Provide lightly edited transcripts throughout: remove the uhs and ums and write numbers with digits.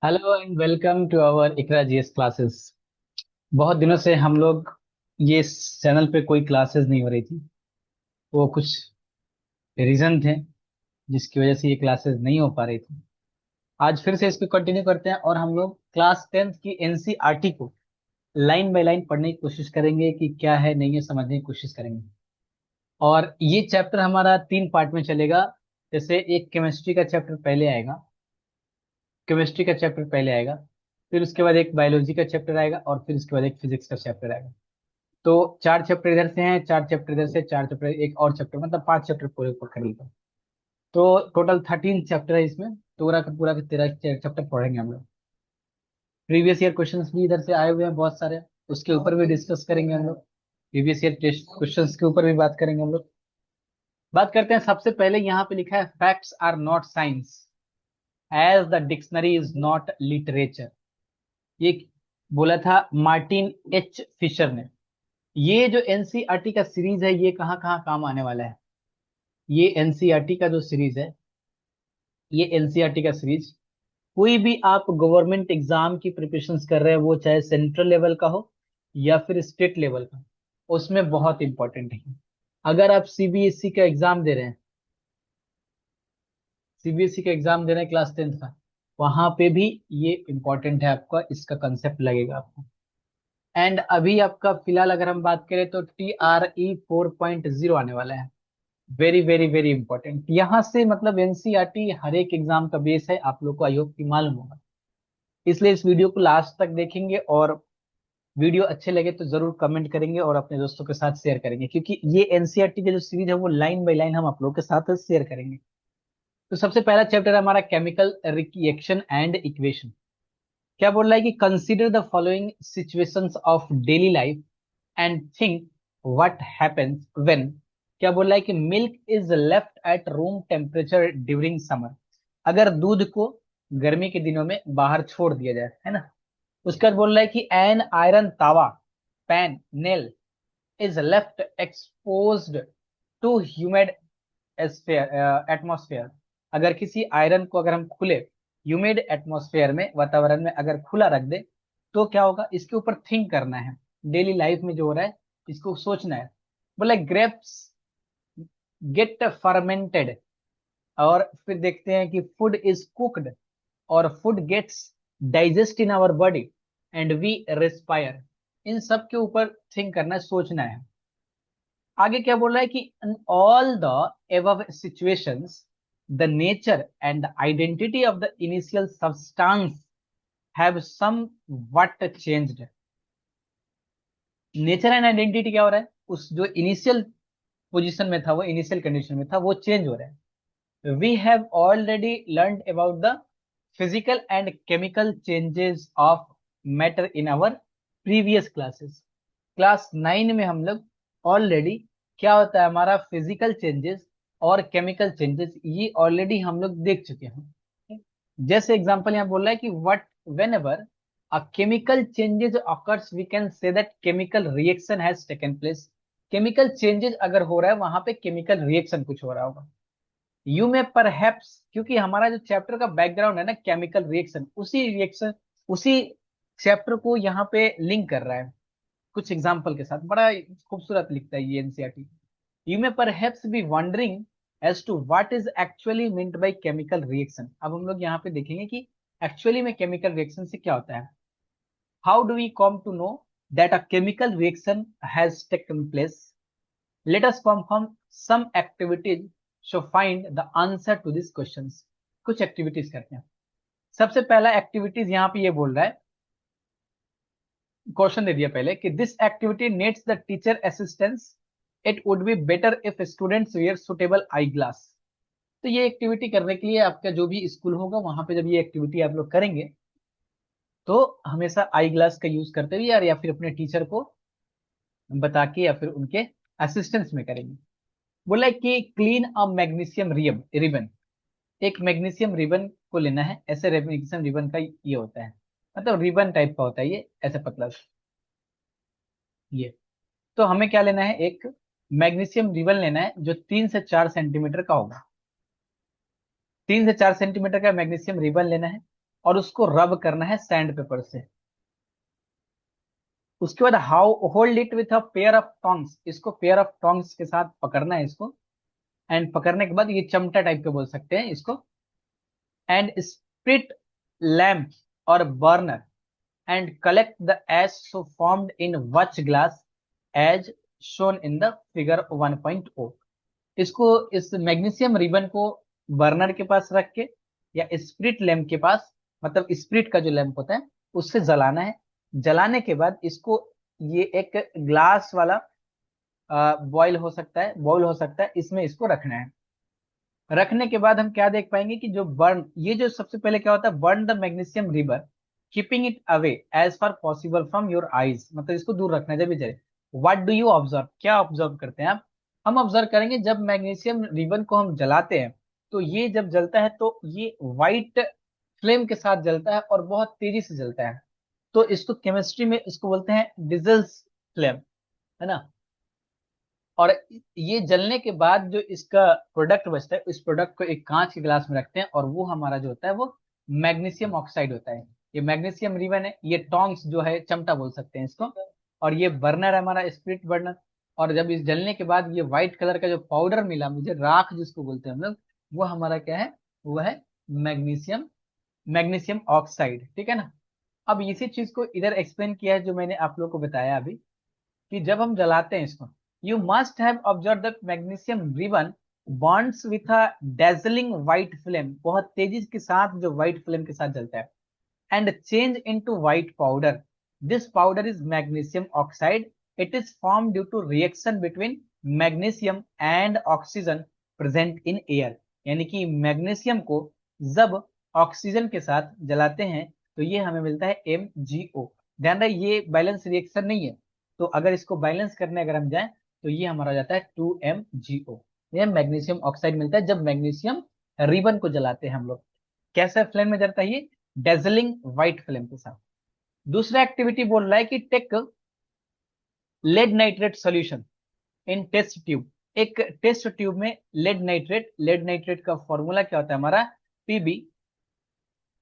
Hello and welcome to our Iqra GS classes. बहुत दिनों से हम लोग ये चैनल पे कोई क्लासेस नहीं हो रही थी। वो कुछ रीजन थे जिसकी वजह से ये क्लासेस नहीं हो पा रही थी। आज फिर से इसको कंटिन्यू करते हैं और हम लोग क्लास 10th की एनसीईआरटी को लाइन बाय लाइन पढ़ने की कोशिश करेंगे कि क्या है नहीं है समझने की कोशिश करेंगे। और ये चैप्टर हमारा 3 पार्ट में चलेगा। जैसे एक केमिस्ट्री का चैप्टर पहले आएगा, केमिस्ट्री का चैप्टर पहले आएगा, फिर उसके बाद एक बायोलॉजी का चैप्टर आएगा और फिर उसके बाद एक फिजिक्स का चैप्टर आएगा। तो 4 चैप्टर इधर से हैं, 4 चैप्टर इधर से, 4 चैप्टर एक और चैप्टर, मतलब 5 चैप्टर पूरे ऊपर कर लीजिए। तो टोटल 13 चैप्टर है इसमें। तो पूरा का 13 चैप्टर पढ़ेंगे हम लोग। प्रीवियस ईयर क्वेश्चंस भी इधर से आए हुए हैं बहुत सारे, उसके ऊपर भी डिस्कस करेंगे हम लोग। प्रीवियस ईयर क्वेश्चंस के ऊपर भी बात करेंगे हम लोग। बात करते हैं, सबसे पहले यहाँ पे लिखा है facts are not science as the dictionary is not literature. ये बोला था मार्टिन एच फिशर ने। ये जो एनसीईआरटी का सीरीज है ये कहाँ कहाँ काम आने वाला है। ये एनसीईआरटी का जो सीरीज है, ये एनसीईआरटी का सीरीज कोई भी आप गवर्नमेंट एग्जाम की प्रिपरेशंस कर रहे हैं, वो चाहे सेंट्रल लेवल का हो या फिर स्टेट लेवल का, उसमें बहुत इंपॉर्टेंट है। अगर आप सीबीएसई का एग्जाम दे रहे हैं, सीबीएसई का एग्जाम दे रहे हैं क्लास 10th का, वहां पे भी ये इंपॉर्टेंट है, आपका इसका कंसेप्ट लगेगा आपको। एंड अभी आपका फिलहाल अगर हम बात करें तो TRE 4.0 आने वाला है। वेरी वेरी वेरी इंपॉर्टेंट, यहाँ से मतलब एनसीईआरटी हर एक एग्जाम का बेस है, आप लोग को आई होप कि मालूम होगा। इसलिए इस वीडियो को लास्ट तक देखेंगे और वीडियो अच्छे लगे तो जरूर कमेंट करेंगे और अपने दोस्तों के साथ शेयर करेंगे, क्योंकि ये एनसीईआरटी का जो सीरीज है वो लाइन बाय लाइन हम आप लोगों के साथ शेयर करेंगे। तो सबसे पहला चैप्टर है हमारा केमिकल रिएक्शन एंड इक्वेशन। क्या बोल रहा है कि consider the following situations of daily life and think what happens when. क्या बोल रहा है कि milk is left at room temperature during summer. अगर दूध को गर्मी के दिनों में बाहर छोड़ दिया जाए, है ना। उसके बाद बोल रहा है कि an iron tawa pan nail is left exposed to humid atmosphere. अगर किसी आयरन को अगर हम खुले ह्यूमिड एटमोस्फेयर में, वातावरण में अगर खुला रख दे, तो क्या होगा, इसके ऊपर थिंक करना है। डेली लाइफ में जो हो रहा है इसको सोचना है। बोला ग्रेप्स गेट फर्मेंटेड, और फिर देखते हैं कि फूड इज कुक्ड और food gets digest in our body and we respire. इन सब के ऊपर थिंक करना है, सोचना है। आगे क्या बोल रहा है कि in all the above situations the nature and the identity of the initial substance have somewhat changed। Nature and identity क्या हो रहा है, उस जो इनिशियल पोजीशन में था, वो इनिशियल कंडीशन में था, वो चेंज हो रहा है। We have already learn about the physical and chemical changes of matter in our previous classes. Class 9 में हम लोग ऑलरेडी क्या होता है हमारा फिजिकल चेंजेस और केमिकल चेंजेस, ये ऑलरेडी हम लोग देख चुके हैं। जैसे एग्जांपल यहाँ बोल रहा है कि what whenever a chemical changes occurs we can say that chemical reaction has taken place. Chemical changes अगर हो रहा है वहां पे केमिकल रिएक्शन कुछ हो रहा होगा। यू में परहैप्स, क्योंकि हमारा जो चैप्टर का बैकग्राउंड है ना केमिकल रिएक्शन, उसी चैप्टर को यहाँ पे लिंक कर रहा है कुछ एग्जाम्पल के साथ। बड़ा खूबसूरत लिखता है ये NCERT. You may perhaps be wondering as to what is actually meant by chemical reaction. अब हम लोग यहाँ पे देखेंगे कि एक्चुअली में केमिकल रिएक्शन से क्या होता है। How do we come to know that a chemical reaction has taken place. Let us perform some activities show find the answer to this questions. कुछ एक्टिविटीज करते हैं। सबसे पहला एक्टिविटीज यहाँ पे ये बोल रहा है, क्वेश्चन दे दिया पहले कि this activity needs the teacher assistance, it would be better if students wear suitable eye glass. तो ये एक्टिविटी करने के लिए आपका जो भी स्कूल होगा वहां पे जब ये एक्टिविटी आप लोग करेंगे तो हमेशा आई ग्लास का यूज करते हुए या फिर अपने टीचर को बता के या फिर उनके असिस्टेंस में करेंगे। बोला कि क्लीन अ मैग्नीशियम रिबन। एक मैग्नीशियम रिबन को लेना है, ऐसे मैग्नीशियम रिबन का ये होता है, मतलब रिबन टाइप का होता है ये, ऐसे पतला सा। ये तो हमें क्या लेना है, एक मैग्नीशियम रिबन लेना है जो 3 से 4 सेंटीमीटर का होगा। 3 से 4 सेंटीमीटर का मैग्नीशियम रिबन लेना है और उसको रब करना है सैंड पेपर से। उसके बाद how hold it with a pair of tongs, इसको पेयर ऑफ टोंग्स के साथ पकड़ना है इसको। एंड पकड़ने के बाद ये चमटा टाइप के बोल सकते हैं इसको। एंड स्प्रिट लैम्प और burner and collect the ash so formed in which glass as shown in the figure 1.0। इसको, इस मैग्नीशियम रिबन को बर्नर के पास रख के या स्प्रिट लैम्प के पास, मतलब स्प्रिट का जो लैम्प होता है उससे जलाना है। जलाने के बाद इसको, ये एक ग्लास वाला बॉयल हो सकता है, बॉयल हो सकता है, इसमें इसको रखना है। रखने के बाद हम क्या देख पाएंगे कि जो बर्न, ये जो सबसे पहले क्या होता है, burn the magnesium ribbon keeping it away as far possible from your eyes, मतलब इसको दूर रखना है जब भी जले। व्हाट डू यू ऑब्जर्व, क्या ऑब्जर्व करते हैं आप? हम ऑब्जर्व करेंगे जब मैग्नीशियम रिबन को हम जलाते हैं तो ये जब जलता है तो ये वाइट फ्लेम के साथ जलता है और बहुत तेजी से जलता है। तो इसको केमिस्ट्री में इसको बोलते हैं डिजल्स फ्लेम, है ना। और ये जलने के बाद जो इसका प्रोडक्ट बचता है, उस प्रोडक्ट को एक कांच के गिलास में रखते हैं और वो हमारा जो होता है वो मैग्नीशियम ऑक्साइड होता है। ये मैग्नीशियम रिबन है, ये टोंग्स जो है चमटा बोल सकते हैं इसको, और ये बर्नर है हमारा स्प्रिट बर्नर। और जब इस जलने के बाद ये व्हाइट कलर का जो पाउडर मिला मुझे, राख जिसको बोलते हैं हम लोग, वो हमारा क्या है, वो है मैग्नीशियम, मैग्नीशियम ऑक्साइड, ठीक है ना। अब इसी चीज को इधर एक्सप्लेन किया है जो मैंने आप लोग को बताया अभी, कि जब हम जलाते हैं इसको, you must have observe that magnesium ribbon bonds with a dazzling white flame, बहुत तेजी के साथ जो व्हाइट फ्लेम के साथ जलता है, and change into white powder. This powder is magnesium oxide. It is form due to reaction between magnesium and oxygen present in air. यानी कि मैग्नीशियम को जब ऑक्सीजन के साथ जलाते हैं तो ये हमें मिलता है MgO। ध्यान रहे ये बैलेंस रिएक्शन नहीं है, तो अगर इसको बैलेंस करने अगर हम जाएं तो ये हमारा हो जाता है 2MgO। ये मैग्नीशियम ऑक्साइड मिलता है जब मैग्नीशियम रिबन को जलाते हैं हम लोग। कैसा फ्लेम में जलता है ये? डेजलिंग व्हाइट फ्लेम के साथ। दूसरा एक्टिविटी बोल रहा है कि take lead nitrate solution in test tube. एक टेस्ट ट्यूब में लेड नाइट्रेट का फॉर्मूला क्या होता है हमारा?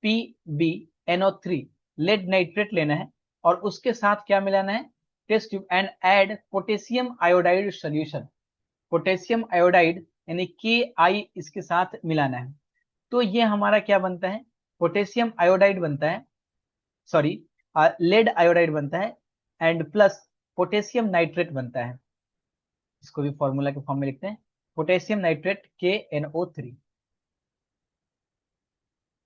PbNO3। लेड नाइट्रेट लेना है और उसके साथ क्या मिलाना है? Test tube and add potassium iodide solution. Potassium iodide यानी KI इसके साथ मिलाना है। तो ये हमारा क्या बनता है? पोटेशियम आयोडाइड बनता है, सॉरी, लेड आयोडाइड बनता है, एंड प्लस पोटेशियम नाइट्रेट बनता है। इसको भी फॉर्मूला के फॉर्म में लिखते हैं, potassium nitrate KNO3।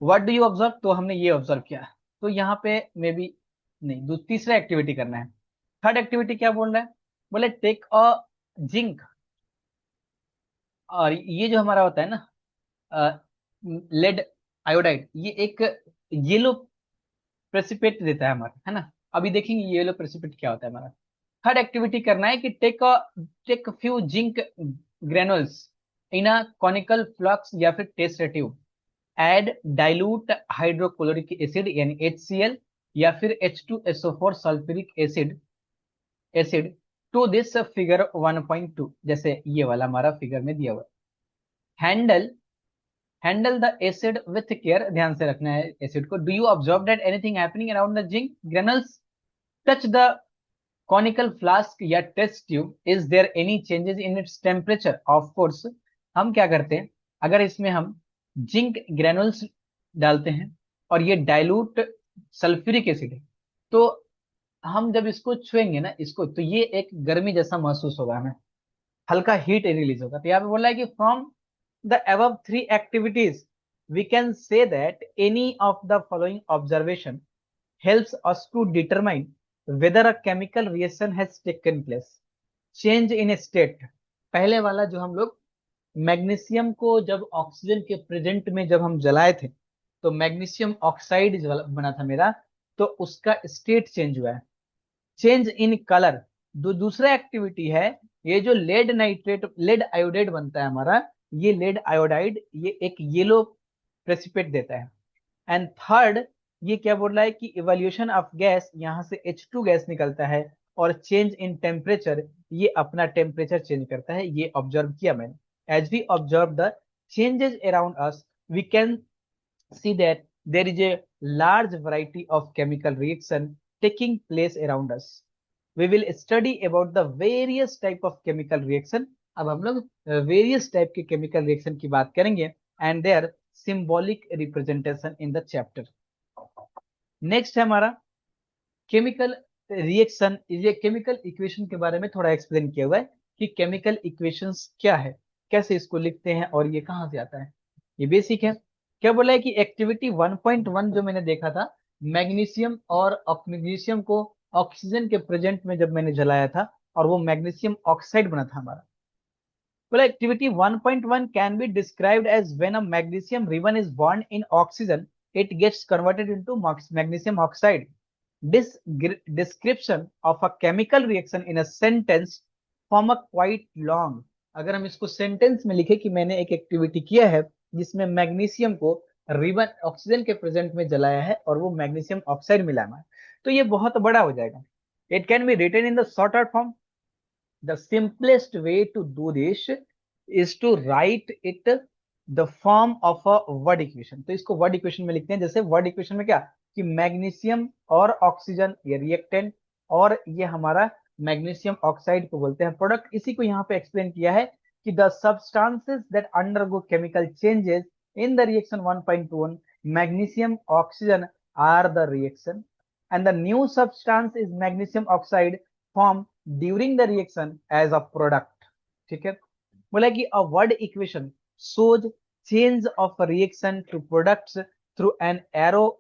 What do you observe, तो हमने ये ऑब्जर्व किया। तो यहाँ पे मे बी नहीं, तीसरा एक्टिविटी करना है। थर्ड एक्टिविटी क्या बोल रहा है? बोले टेक अ जिंक, और ये जो हमारा होता है ना लेड आयोडाइड, ये एक येलो प्रेसिपिटेट देता है हमारा, है ना। अभी देखेंगे येलो प्रेसिपिटेट क्या होता है हमारा। थर्ड एक्टिविटी करना है कि take few zinc granules in a conical flask या फिर test tube, add dilute hydrochloric acid यानी HCl या फिर H2SO4 sulphuric acid to this figure 1.2, जैसे ये वाला हमारा फिगर में दिया हुआ है। Handle the acid with care, ध्यान से रखना है एसिड को। Do you observe that anything happening around the zinc granules touch the conical flask या test tube? Is there any changes in its temperature? Of course, हम क्या करते हैं, अगर इसमें हम जिंक ग्रेनुल्स डालते हैं और ये डाइल्यूट सल्फ्यूरिक एसिड है, तो हम जब इसको छुएंगे ना इसको, तो ये एक गर्मी जैसा महसूस होगा हमें, हल्का हीट रिलीज होगा। तो यहाँ पे बोला है कि from the above three activities we can say that any of the following observation helps us to determine whether a chemical reaction has taken place. Change in state, पहले वाला जो हम लोग मैग्नीशियम को जब ऑक्सीजन के प्रेजेंट में जब हम जलाए थे तो मैग्नीशियम ऑक्साइड बना था मेरा, तो उसका स्टेट चेंज हुआ है। चेंज इन कलर, दूसरा एक्टिविटी है, ये जो लेड नाइट्रेट, लेड आयोडाइड बनता है हमारा, ये लेड आयोडाइड ये एक येलो प्रेसिपिटेट देता है। एंड थर्ड, ये क्या बोल रहा है कि इवोल्यूशन ऑफ गैस, यहाँ से H2 गैस निकलता है, और चेंज इन टेम्परेचर, ये अपना टेम्परेचर चेंज करता है। ये ऑब्जर्व किया मैंने। As we observe the changes around us we can see that there is a large variety of chemical reaction taking place around us. We will study about the various type of chemical reaction. अब हम लोग various type के chemical reaction की बात करेंगे and their symbolic representation in the chapter. Next है हमारा chemical reaction. ये केमिकल इक्वेशन के बारे में थोड़ा एक्सप्लेन किया हुआ है कि केमिकल इक्वेशंस क्या है, कैसे इसको लिखते हैं और ये कहाँ से आता है। ये बेसिक है। क्या बोला है कि एक्टिविटी 1.1 जो मैंने देखा था, मैग्नीशियम और मैग्नीशियम को ऑक्सीजन के प्रेजेंट में जब मैंने जलाया था और वो मैग्नीशियम ऑक्साइड बना था हमारा। बोला activity 1.1 can be described as when a magnesium ribbon is burned in oxygen it gets converted into magnesium oxide. This description of a chemical reaction in a sentence form a quite long. अगर हम इसको sentence में लिखे कि मैंने एक activity किया है जिसमें मैग्नीशियम को रिबन ऑक्सीजन के प्रेजेंट में जलाया है और वो मैग्नीशियम ऑक्साइड मिलाना है, तो ये बहुत बड़ा हो जाएगा। It can be written in the shorter form. The simplest way to do this is to write it the form of a word equation। तो इसको वर्ड इक्वेशन में लिखते हैं। जैसे वर्ड इक्वेशन में क्या कि मैग्नीशियम और ऑक्सीजन ये रिएक्टेंट और ये हमारा मैग्नीशियम ऑक्साइड को बोलते हैं प्रोडक्ट। इसी को यहाँ पे एक्सप्लेन किया है कि the substances that undergo chemical changes in the reaction 1.1 magnesium oxygen are the reaction and the new substance is magnesium oxide formed during the reaction as a product। ठीक है, बोला कि a word equation shows change of a reaction to products through an arrow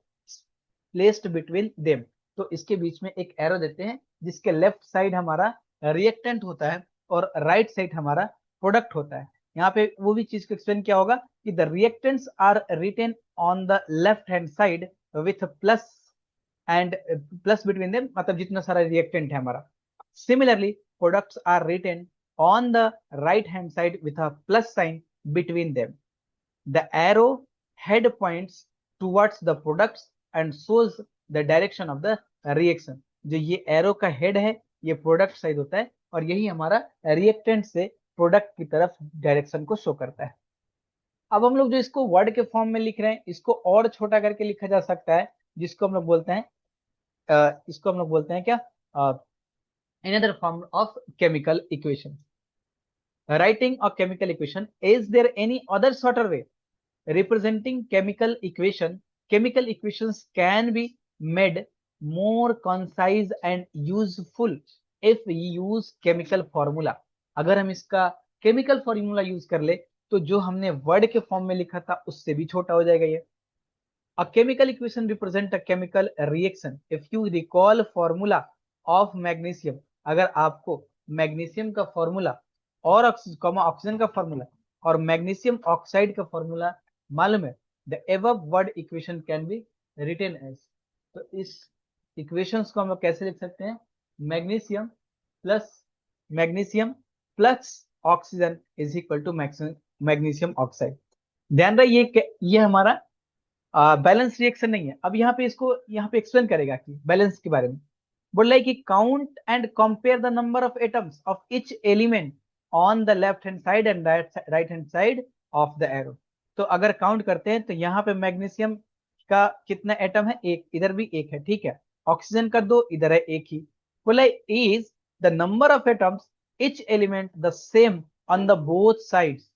placed between them। तो इसके बीच में एक arrow देते हैं जिसके लेफ्ट साइड हमारा रिएक्टेंट होता है और राइट साइड हमारा प्रोडक्ट होता है। यहाँ पे वो भी चीज को एक्सप्लेन किया होगा कि the reactants are written on the left hand side with plus and plus between them, मतलब जितना सारा रिएक्टेंट है हमारा। Similarly products are written on the right hand side with a plus sign between them. The arrow head points towards the products and shows the direction of the reaction. जो ये arrow का head है ये product side होता है और यही हमारा रिएक्टेंट से प्रोडक्ट की तरफ डायरेक्शन को शो करता है। अब हम लोग जो इसको वर्ड के फॉर्म में लिख रहे हैं इसको और छोटा करके लिखा जा सकता है, जिसको हम लोग बोलते हैं इसको हम लोग बोलते हैं क्या, another form of chemical equation। Writing a chemical equation, is there any other shorter way representing chemical equation? Chemical equations can be made more concise and useful if we use chemical formula। अगर हम इसका chemical formula use कर ले तो जो हमने word के form में लिखा था उससे भी छोटा हो जाएगा ये। A chemical equation represent a chemical reaction if you recall formula of magnesium। अगर आपको मैग्नीशियम का फॉर्मूला और ऑक्सीजन का फॉर्मूला और मैग्नीशियम ऑक्साइड का फॉर्मूला मालूम है, the above word equation can be written as. तो इस इक्वेशंस को हम लोग कैसे लिख सकते हैं, magnesium plus oxygen is equal to magnesium oxide. ध्यान रहे ये हमारा बैलेंस रिएक्शन नहीं है। अब यहाँ पे इसको यहाँ पे एक्सप्लेन करेगा कि बैलेंस के बारे में। बोल रहा है कि count and compare the number of atoms of each element on the left hand side and right hand side of the arrow. तो अगर काउंट करते हैं तो यहाँ पे मैग्नीशियम का कितना एटम है, एक, इधर भी एक है, ठीक है। ऑक्सीजन का दो, इधर है एक ही। बोला is the number of atoms each element the same on the both sides.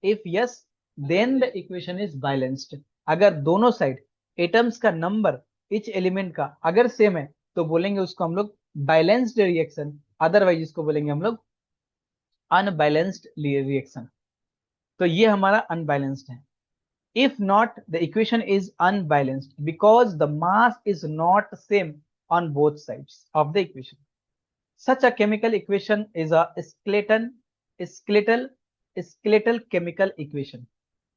If yes then the equation is balanced. अगर दोनों साइड एटम्स का नंबर इच एलिमेंट का अगर सेम है तो बोलेंगे उसको हम लोग बैलेंस्ड रिएक्शन, अदरवाइज इसको बोलेंगे हम लोग अनबैलेंस्ड रिएक्शन। तो ये हमारा अनबैलेंस्ड है। If not the equation is unbalanced because the mass is not same on both sides of the equation. Such a chemical equation is a skeletal chemical equation.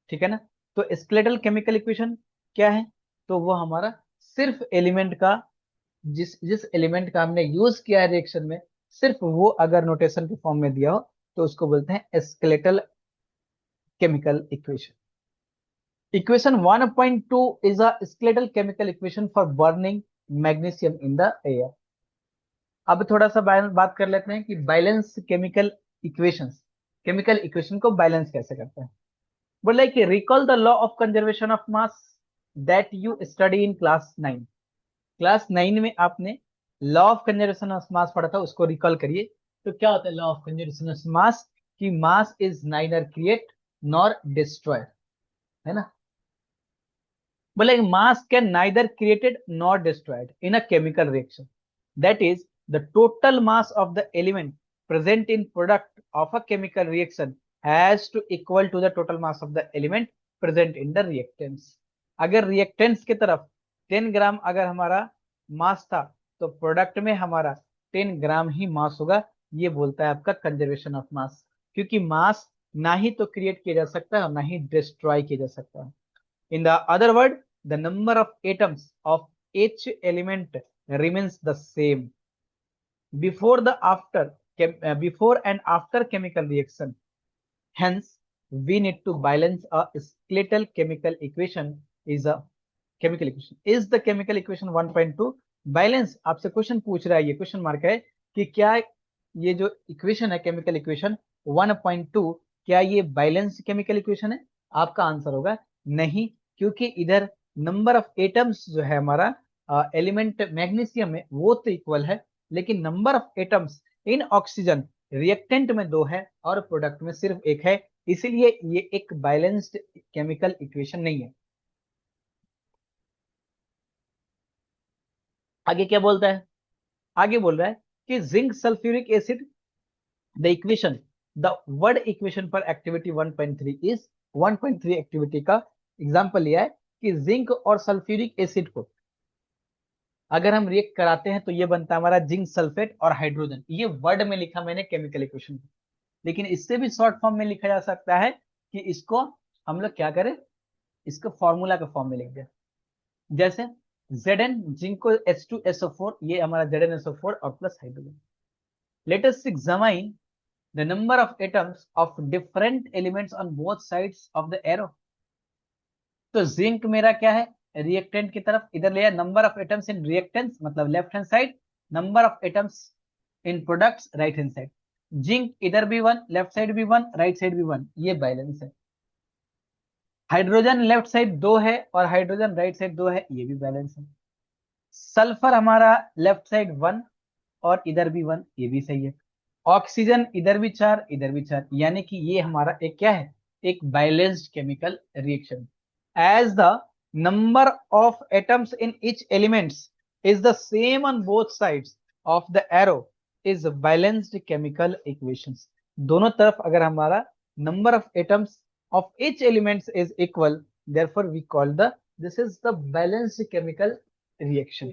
ठीक है ना। तो स्केलेटल केमिकल इक्वेशन क्या है, तो वो हमारा सिर्फ एलिमेंट का जिस जिस एलिमेंट का हमने यूज किया है रिएक्शन में सिर्फ वो अगर नोटेशन के फॉर्म में दिया हो तो उसको बोलते हैं skeletal chemical equation. Equation 1.2 is a skeletal chemical equation for burning magnesium in the air. अब थोड़ा सा बात कर लेते हैं कि balance chemical equations, chemical equation को बैलेंस कैसे करते हैं। बोला कि recall the law of conservation of mass. That you study in class 9। Class 9 में आपने लॉ ऑफ कंजर्वेशन ऑफ मास पढ़ा था, उसको रिकॉल करिए। तो क्या होता है law of conservation of mass? कि mass is neither create nor destroy, है ना। बोले mass can neither created nor destroyed in a chemical reaction, that is the total mass of the element present in product of a chemical reaction has to equal to the total mass of the element present in the reactants. अगर reactants की तरफ 10 ग्राम अगर हमारा मास था, तो product में हमारा 10 ग्राम ही मास होगा। ये बोलता है आपका कंजर्वेशन ऑफ मास, क्योंकि मास ना ही तो क्रिएट किया जा सकता है और ना ही डिस्ट्रॉय किया जा सकता है। In the other word, the number of atoms of each element remains the same before before and after chemical reaction. Hence, we need to balance a skeletal chemical equation is a chemical equation. Is the chemical equation 1.2 balance? आपसे question पूछ रहा है, ये question mark है कि क्या ये जो इक्वेशन है केमिकल इक्वेशन 1.2 क्या ये बैलेंस केमिकल इक्वेशन है? आपका आंसर होगा नहीं, क्योंकि इधर नंबर ऑफ एटम्स जो है हमारा एलिमेंट मैग्नीशियम में वो तो इक्वल है, लेकिन number of atoms in oxygen reactant में 2 है और प्रोडक्ट में सिर्फ 1 है, इसीलिए ये एक बैलेंस्ड केमिकल इक्वेशन नहीं है। आगे क्या बोलता है? आगे बोल रहा है कि zinc sulphuric acid the equation, the word equation पर एक्टिविटी 1.3 इज 1.3 एक्टिविटी का एग्जांपल लिया है कि जिंक और सल्फ्यूरिक एसिड को अगर हम रिएक्ट कराते हैं तो ये बनता है हमारा जिंक सल्फेट और हाइड्रोजन। ये वर्ड में लिखा मैंने केमिकल इक्वेशन, लेकिन इससे भी शॉर्ट फॉर्म में लिखा जा सकता है कि इसको हम लोग क्या करें, इसको फॉर्मूला के फॉर्म में लिख दें। जैसे Zn जिंको H2SO4, ये हमारा ZnSO4 और plus hydrogen. Let us examine the number of atoms of different elements on both sides of the arrow. तो जिंक मेरा क्या है, रिएक्टेंट की तरफ इधर लिया, number of atoms in reactants मतलब left hand side, number of atoms in products right hand side. Zinc इधर भी 1, लेफ्ट साइड भी 1, राइट साइड भी 1, ये बैलेंस है। हाइड्रोजन लेफ्ट साइड 2 है और हाइड्रोजन राइट साइड 2 है, ये भी बैलेंस है। सल्फर हमारा लेफ्ट साइड 1 और इधर भी 1, ये भी सही है। ऑक्सीजन इधर भी 4 इधर भी 4, यानी कि ये हमारा एक क्या है, एक balanced chemical reaction. As the number of atoms in each elements is the same on both sides of the arrow is balanced chemical equations. दोनों तरफ अगर हमारा number of atoms of each elements is equal, therefore we call this is the balanced chemical reaction.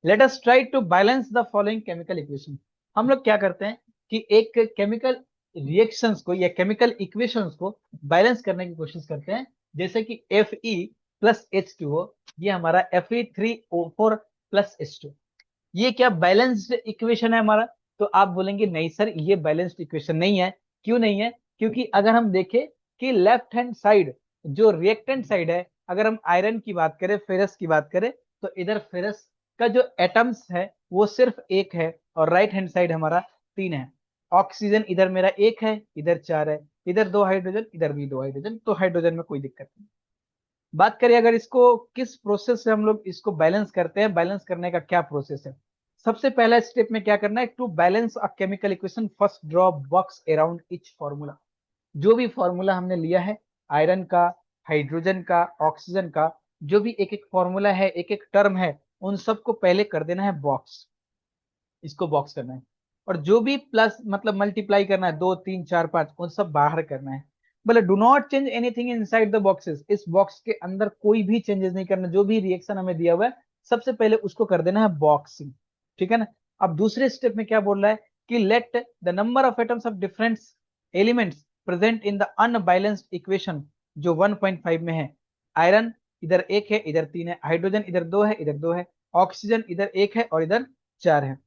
Let us try to balance the following chemical equation. हम लोग क्या करते हैं कि एक केमिकल रिएक्शंस को या केमिकल इक्वेशंस को बैलेंस करने की कोशिश करते हैं। जैसे कि Fe प्लस H2O, ये हमारा Fe3O4 प्लस H2, ये क्या बैलेंस्ड इक्वेशन है हमारा? तो आप बोलेंगे नहीं सर ये बैलेंस्ड इक्वेशन नहीं है। क्यों नहीं है? क्योंकि अगर हम देखें कि लेफ्ट हैंड साइड जो रिएक्टेंट साइड है, अगर हम आयरन की बात करें, फेरस की बात करें, तो इधर फेरस का जो एटम्स है वो सिर्फ 1 है और राइट हैंड साइड हमारा 3 है। ऑक्सीजन इधर मेरा 1 है, इधर 4 है, इधर 2 हाइड्रोजन, इधर भी 2 हाइड्रोजन, तो हाइड्रोजन में कोई दिक्कत नहीं। बात करें अगर इसको किस प्रोसेस से हम लोग इसको बैलेंस करते हैं, बैलेंस करने का क्या प्रोसेस है? सबसे पहला स्टेप में क्या करना है, to balance a chemical equation first draw box around each formula. जो भी फॉर्मूला हमने लिया है, आयरन का, हाइड्रोजन का, ऑक्सीजन का, जो भी एक एक फॉर्मूला है, एक एक टर्म है, उन सबको पहले कर देना है बॉक्स, इसको बॉक्स करना है। और जो भी प्लस मतलब मल्टीप्लाई करना है 2 3 4 5, उन सब बाहर करना है। बोले do not change anything inside the boxes, इस बॉक्स के अंदर कोई भी चेंजेस नहीं करना। जो भी रिएक्शन हमें दिया हुआ है सबसे पहले उसको कर देना है बॉक्सिंग, ठीक है ना। अब दूसरे स्टेप में क्या बोल रहा है कि let the number of atoms of different elements present in the unbalanced equation जो 1.5 में है। आयरन इधर 1 है, इधर 3 है, हाइड्रोजन इधर 2 है, इधर 2 है, ऑक्सीजन इधर 1 है और इधर 4 है।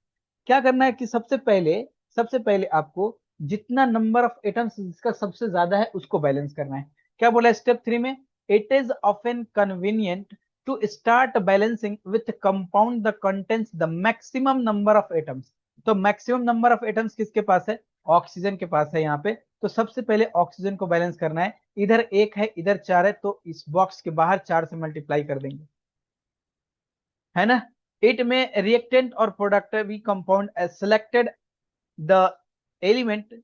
क्या करना है कि सबसे पहले आपको जितना नंबर ऑफ एटम्स जिसका सबसे ज्यादा है उसको बैलेंस करना है। क्या बोला है स्टेप 3 में? It is often convenient to start balancing with compound the contents the maximum number of atoms. तो मैक्सिमम नंबर ऑफ एटम्स किसके पास है? ऑक्सीजन के पास है यहाँ पे, तो सबसे पहले ऑक्सीजन को बैलेंस करना है। इधर 1 है, इधर 4 है, तो इस बॉक्स के बाहर 4 से मल्टीप्लाई कर देंगे, है ना। इट में रिएक्टेंट और product we compound selected the element,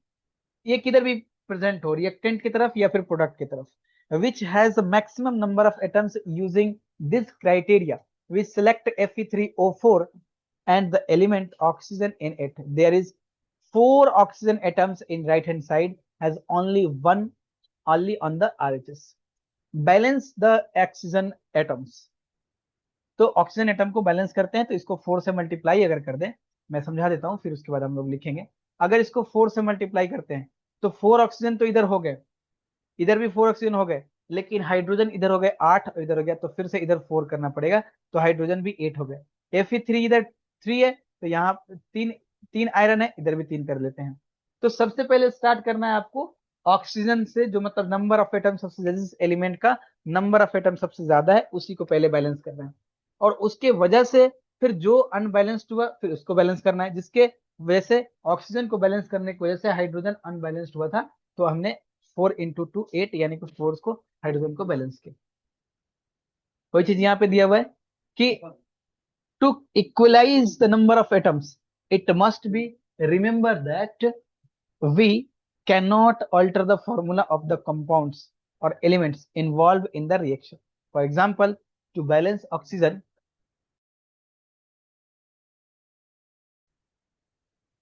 ये किधर भी प्रेजेंट हो, रिएक्टेंट की तरफ या फिर प्रोडक्ट की तरफ, which has maximum number of atoms using this criteria we select Fe3O4 and the element oxygen in it. There is 4 oxygen atoms in right hand side, has only one only on the RHS. Balance the oxygen atoms. तो oxygen atom को balance करते हैं, तो इसको 4 से multiply अगर कर दें, मैं समझा देता हूं फिर उसके बाद हम लोग लिखेंगे। अगर इसको 4 से मल्टीप्लाई करते हैं तो 4 ऑक्सीजन तो इधर हो गए, इधर भी 4 ऑक्सीजन हो गए, लेकिन हाइड्रोजन इधर हो गए 8 और इधर हो गया, तो फिर से इधर 4 करना पड़ेगा, तो हाइड्रोजन भी 8 हो गए। Fe3 इधर 3 है, तो यहाँ तीन तीन आयरन है, इधर भी 3 कर लेते हैं। तो सबसे पहले स्टार्ट करना है आपको ऑक्सीजन से, जो मतलब नंबर ऑफ एटम सबसे ज्यादा, जिस एलिमेंट का नंबर ऑफ एटम सबसे ज्यादा है उसी को पहले बैलेंस करना है, और उसके वजह से फिर जो अनबैलेंस्ड हुआ फिर उसको बैलेंस करना है, जिसके वजह से ऑक्सीजन को बैलेंस करने की वजह से हाइड्रोजन अनबैलेंस्ड हुआ था, तो हमने 4 × 2 8 यानी कि 4 को हाइड्रोजन को बैलेंस किया। कोई चीज यहाँ पे दिया हुआ है कि to equalise the number of atoms it must be remember that we can not alter the formula of the compounds और elements involve in the reaction. For example, to balance oxygen,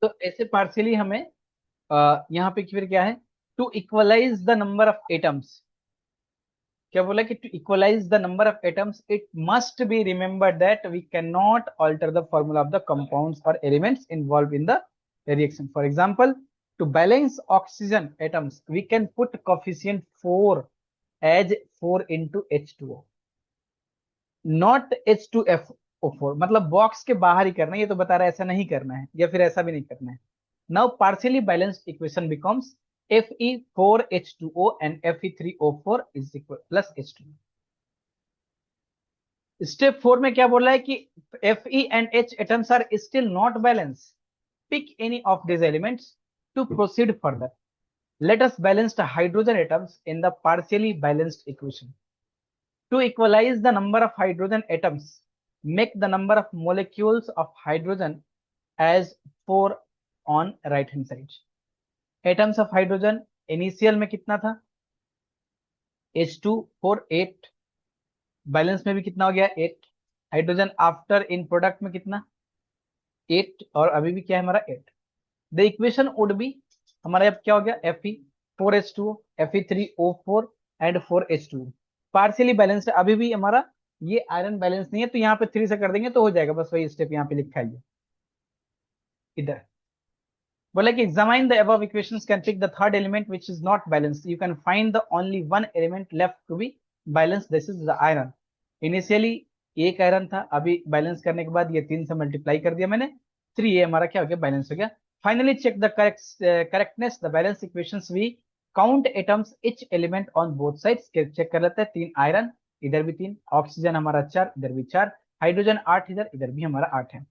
तो ऐसे पार्शियली हमें यहाँ पे फिर क्या है, to equalise the number of atoms, क्या बोला कि to equalise the number of atoms it must be remembered that we can not alter the formula of the compounds और elements involve in the reaction. For example, to balance oxygen atoms we can put coefficient 4 as 4 × H2O, not H2FO4, मतलब box के बाहर ही करना है, ये तो बता रहा है ऐसा नहीं करना है या फिर ऐसा भी नहीं करना है। Now partially balanced equation becomes Fe4H2O and Fe3O4 is equal plus H2O। Step 4 में क्या बोल रहा है कि Fe and H atoms are still not balanced, pick any of these elements to proceed further, let us balance the hydrogen atoms in the partially balanced equation। To equalize the number of hydrogen atoms, make the number of molecules of hydrogen as 4 on right hand side। Atoms of hydrogen initial में कितना था, H2 4 8, balance में भी कितना हो गया 8, hydrogen after in product में कितना 8, और अभी भी क्या है हमारा 8। द इक्वेशन वुड बी, हमारा अब क्या हो गया Fe4H2O, Fe3O4 and 4H2O partially balanced है। अभी भी हमारा ये आयरन बैलेंस नहीं है, तो यहाँ पे 3 से कर देंगे तो हो जाएगा, बस वही स्टेप यहाँ पे लिखा है इधर। बोला कि examine the above equations can pick the third element which is not balanced, you can find the only one element left to be balanced, this is the iron। Initially एक आयरन था, अभी बैलेंस करने के बाद ये 3 से multiply कर दिया मैंने, 3, ये हमारा क्या हो गया बैलेंस हो गया। Finally check the correctness the balance equations, we count atoms each element on both sides, check कर लेते हैं, 3 आयरन, इधर भी 3, ऑक्सीजन हमारा 4, इधर भी 4, हाइड्रोजन 8, इधर भी हमारा 8 है।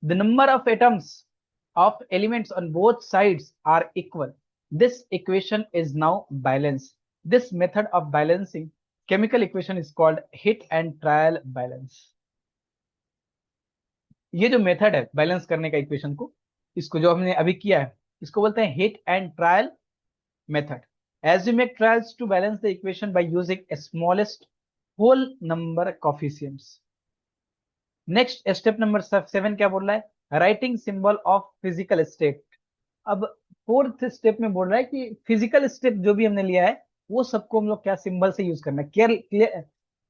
The number of atoms of elements on both sides are equal, this equation is now balanced। This method of balancing chemical equation is called hit and trial balance। ये जो मेथड है बैलेंस करने का equation को, इसको जो हमने अभी किया है इसको बोलते हैं hit and trial method. As you make trials to balance the equation by using smallest whole number coefficients. Next step number 7 क्या बोल रहा है, writing symbol of physical state. अब फोर्थ स्टेप में बोल रहा है कि फिजिकल स्टेप जो भी हमने लिया है वो सबको हम लोग क्या सिंबल से यूज करना है।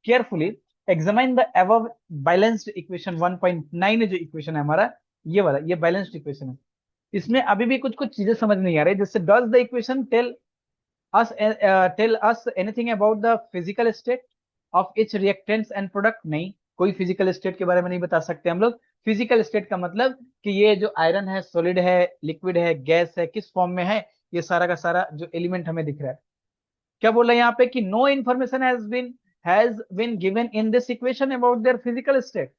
Carefully examine the above balanced equation 1.9 जो इक्वेशन है हमारा, ये वाला ये बैलेंस्ड इक्वेशन है, इसमें अभी भी कुछ कुछ चीजें समझ नहीं आ रही, जैसे does the equation tell us anything about the physical state of each reactants and product. नहीं, कोई फिजिकल स्टेट के बारे में नहीं बता सकते हम लोग। फिजिकल स्टेट का मतलब कि ये जो आयरन है सॉलिड है, लिक्विड है, गैस है, किस फॉर्म में है, ये सारा का सारा जो एलिमेंट हमें दिख रहा है। क्या बोल रहा है यहाँ पे कि no information has been given in this equation about their physical state.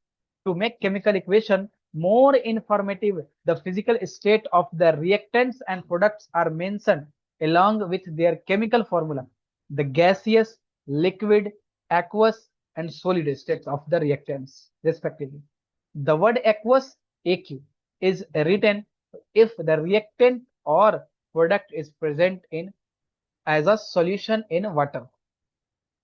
To make chemical equation more informative, the physical state of the reactants and products are mentioned along with their chemical formula, the gaseous, liquid, aqueous, and solid states of the reactants, respectively. The word aqueous, AQ, is written if the reactant or product is present in as a solution in water.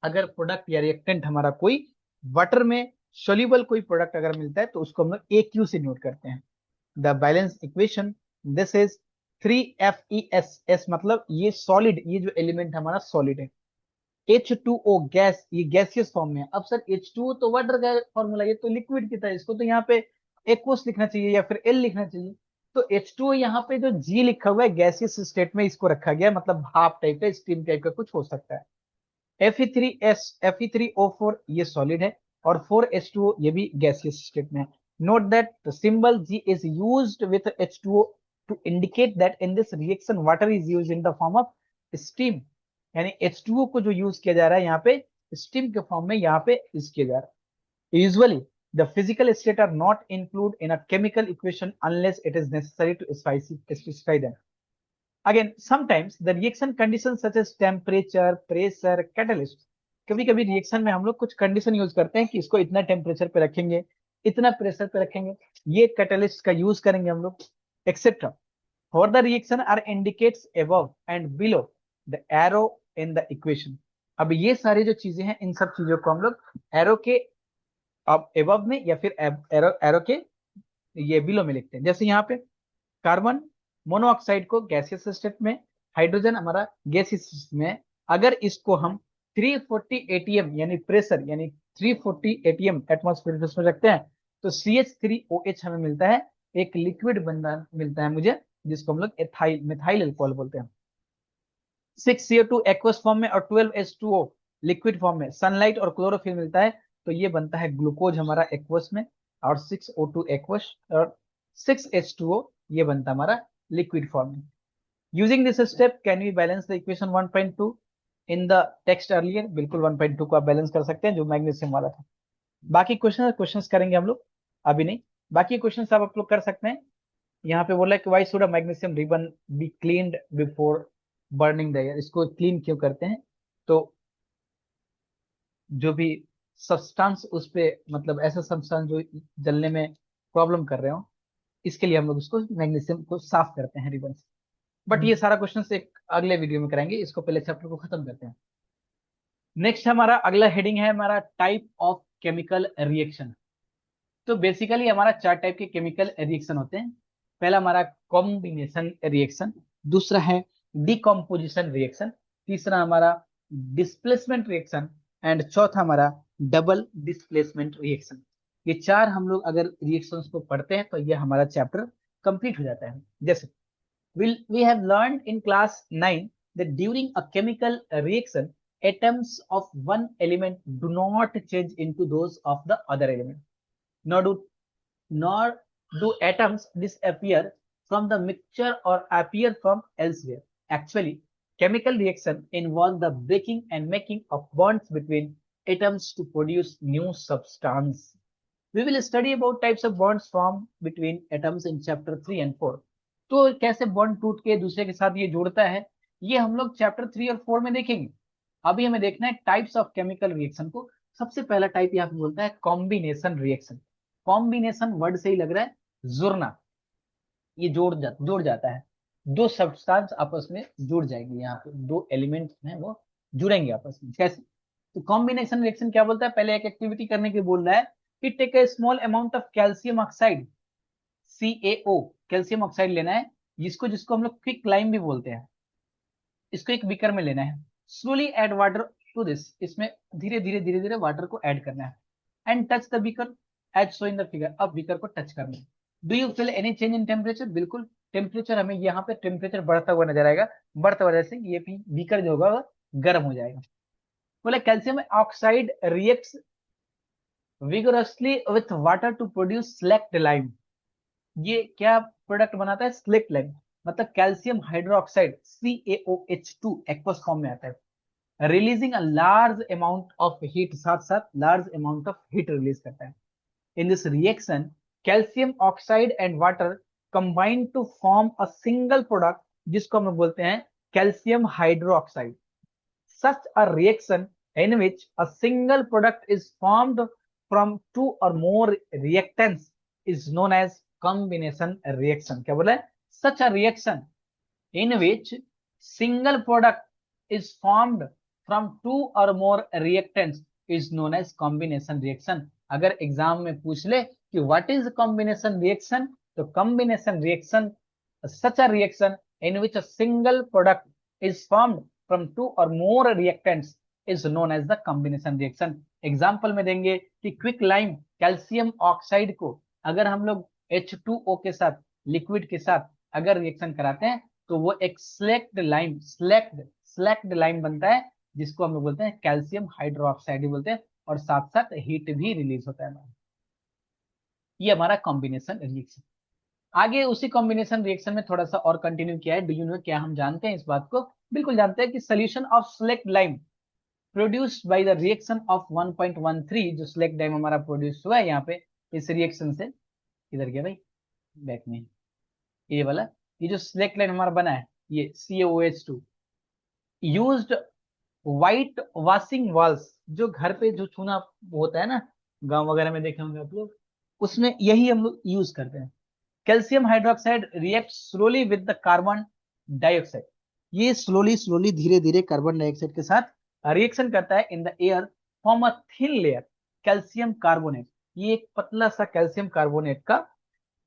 अगर product या reactant हमारा कोई water में soluble कोई product अगर मिलता है तो उसको हम लोग AQ से नोट करते हैं. The balance equation, this is 3FeS. S मतलब ये सॉलिड, ये जो एलिमेंट हमारा सॉलिड है. H2O गैस, ये गैसियस फॉर्म में है. अब सर H2O तो वाटर का फॉर्मूला, ये तो लिक्विड की तरह, इसको तो यहाँ पे एक्वस लिखना चाहिए या फिर L लिखना चाहिए. तो H2O यहाँ पे जो G लिखा हुआ है गैसियस स्टेट में इसको रखा गया, मतलब भाप टाइप का, स्टीम टाइप का कुछ हो सकता है. Fe3O4 ये सॉलिड है और 4H2O ये भी गैसियस स्टेट में है. Note that the symbol G is used with H2O to indicate that in this reaction water is used in the form of steam. यानी H2O को जो यूज किया जा रहा है यहाँ पे स्टीम के फॉर्म में यहाँ पे यूज किया जा रहा है. Usually the physical state are not included in a chemical equation unless it is necessary to specify them. Again, sometimes the reaction conditions such as temperature, pressure, catalyst. कभी कभी रिएक्शन में हम लोग कुछ कंडीशन यूज करते हैं कि इसको इतना टेम्परेचर पे रखेंगे, इतना प्रेशर पे रखेंगे, ये कैटलिस्ट का यूज करेंगे हम लोग, etcetera. For the reaction are indicates above and below the arrow in the equation. अब ये सारी जो चीजें हैं इन सब चीजों को हम लोग एरो के अबव में या फिर एरो के ये बिलो में लिखते हैं. जैसे यहाँ पे कार्बन मोनोऑक्साइड को गैसियस स्टेट में, हाइड्रोजन हमारा गैसियस में, अगर इसको हम 340 atm यानी प्रेशर यानी 340 atm एटमॉस्फेयर में रखते हैं तो CH3OH हमें मिलता है, एक लिक्विड बंदा मिलता है मुझे जिसको हम लोग एथाइल मिथाइल अल्कोहल बोलते हैं. 6CO2 एक्वस फॉर्म में और 12H2O लिक्विड फॉर्म में. सनलाइट और क्लोरोफिल मिलता है तो ये बनता है ग्लूकोज हमारा एक्वस में, और 6O2 एक्वस और 6H2O ये बनता हमारा लिक्विड फॉर्म में. Using this step can we balance the equation 1.2 in the text earlier. बिल्कुल 1.2 को आप बैलेंस कर सकते हैं जो मैग्नीशियम वाला था. बाकी क्वेश्चंस करेंगे हम लोग, अभी नहीं. बाकी क्वेश्चंस आप लोग कर सकते हैं. यहाँ पे बोला है कि why should a magnesium ribbon be cleaned before burning the air. इसको क्लीन क्यों करते हैं, तो जो भी सब्सटेंस उस पे, मतलब ऐसा सब्सटेंस जो जलने में प्रॉब्लम कर रहे हो, इसके लिए हम लोग उसको मैग्नीशियम को साफ करते हैं रिबन से. बट ये सारा क्वेश्चन एक अगले वीडियो में कराएंगे, इसको पहले चैप्टर को खत्म करते हैं. नेक्स्ट हमारा अगला हेडिंग है हमारा टाइप ऑफ केमिकल रिएक्शन. तो बेसिकली हमारा 4 टाइप के केमिकल रिएक्शन होते हैं. पहला हमारा कॉम्बिनेशन रिएक्शन, दूसरा है डिकम्पोजिशन रिएक्शन, तीसरा हमारा डिस्प्लेसमेंट रिएक्शन, एंड चौथा हमारा डबल डिस्प्लेसमेंट रिएक्शन. ये 4 हम लोग अगर रिएक्शंस को पढ़ते हैं तो ये हमारा चैप्टर कंप्लीट हो जाता है. जैसे we have learned in class 9 that during a chemical reaction atoms of one element do not change into those of the other element, nor do atoms disappear from the mixture or appear from elsewhere. Actually, chemical reaction involve the breaking and making of bonds between atoms to produce new substance. We will study about types of bonds formed between atoms in chapter 3 and 4. तो कैसे bond टूट के दूसरे के साथ ये जोड़ता है, ये हम लोग चैप्टर 3 और 4 में देखेंगे. अभी हमें देखना है टाइप्स ऑफ केमिकल रिएक्शन को. सबसे पहला टाइप यहाँ पे बोलता है कॉम्बिनेशन रिएक्शन. कॉम्बिनेशन वर्ड से ही लग रहा है जुड़ना, ये जोड़ जाता है. दो सब्सटेंस आपस में जुड़ जाएंगे, यहाँ पे दो एलिमेंट हैं वो जुड़ेंगे आपस में. कैसे, तो कॉम्बिनेशन रिएक्शन क्या बोलता है, पहले एक एक्टिविटी करने के बोल रहा है कि take a small amount of calcium oxide CaO, calcium oxide लेना है, जिसको जिसको हम लोग क्विक लाइम भी बोलते हैं. इसको एक बीकर में लेना है. Slowly add water to this, इसमें धीरे धीरे वाटर को ऐड करना है. And touch the beaker as show in the figure. अब बीकर को टच करना है. Do you feel any change in temperature. बिल्कुल टेम्परेचर, हमें यहाँ पे टेम्परेचर बढ़ता हुआ नजर आएगा. बढ़ता हुआ जैसे ये बीकर जो होगा वो गर्म हो जाएगा. बोले calcium oxide reacts vigorously with water to produce slaked lime. ये क्या प्रोडक्ट बनाता है, स्लेक्ट लाइम, मतलब calcium hydroxide CaOH2 aqueous form में आता है, releasing a large amount of heat, साथ साथ large amount of heat release करता है. In this reaction calcium oxide and water combine to form a single product जिसको हम लोग बोलते हैं calcium hydroxide. Such a reaction in which a single product is formed from two or more reactants is known as combination reaction. क्या बोला है? Such a reaction in which single product is formed from two or more reactants is known as combination reaction. अगर exam में पूछ ले कि what is combination reaction, तो combination reaction such a reaction in which a single product is formed from two or more reactants is known as the combination reaction. Example में देंगे कि quick lime calcium oxide को अगर हम लोग H2O के साथ लिक्विड के साथ अगर रिएक्शन कराते हैं तो वो एक स्लैक्ड लाइम बनता है, जिसको हम लोग बोलते हैं कैल्शियम हाइड्रोक्साइड ही बोलते हैं, और साथ साथ हीट भी रिलीज होता है हमारा। ये हमारा कॉम्बिनेशन रिएक्शन। आगे उसी कॉम्बिनेशन रिएक्शन में थोड़ा सा और कंटिन्यू किया है। डू यू नो, क्या हम जानते हैं इस बात को? बिल्कुल जानते हैं कि solution of select lime produced by the reaction of 1.13, जो सेलेक्ट लाइम हमारा प्रोड्यूस हुआ है यहाँ पे इस रिएक्शन से, इधर गया भाई बैक में, ये वाला, ये जो सेलेक्ट लाइन हमारा बना है ये CaOH2 used white washing walls, जो घर पे जो चूना होता है ना, गांव वगैरह में देखे होंगे आप लोग, उसमें यही हम लोग यूज करते हैं। Calcium hydroxide react slowly with the carbon dioxide, ये स्लोली धीरे धीरे कार्बन डाइऑक्साइड के साथ रिएक्शन करता है in the air, form a thin layer calcium carbonate, ये एक पतला सा कैल्शियम कार्बोनेट का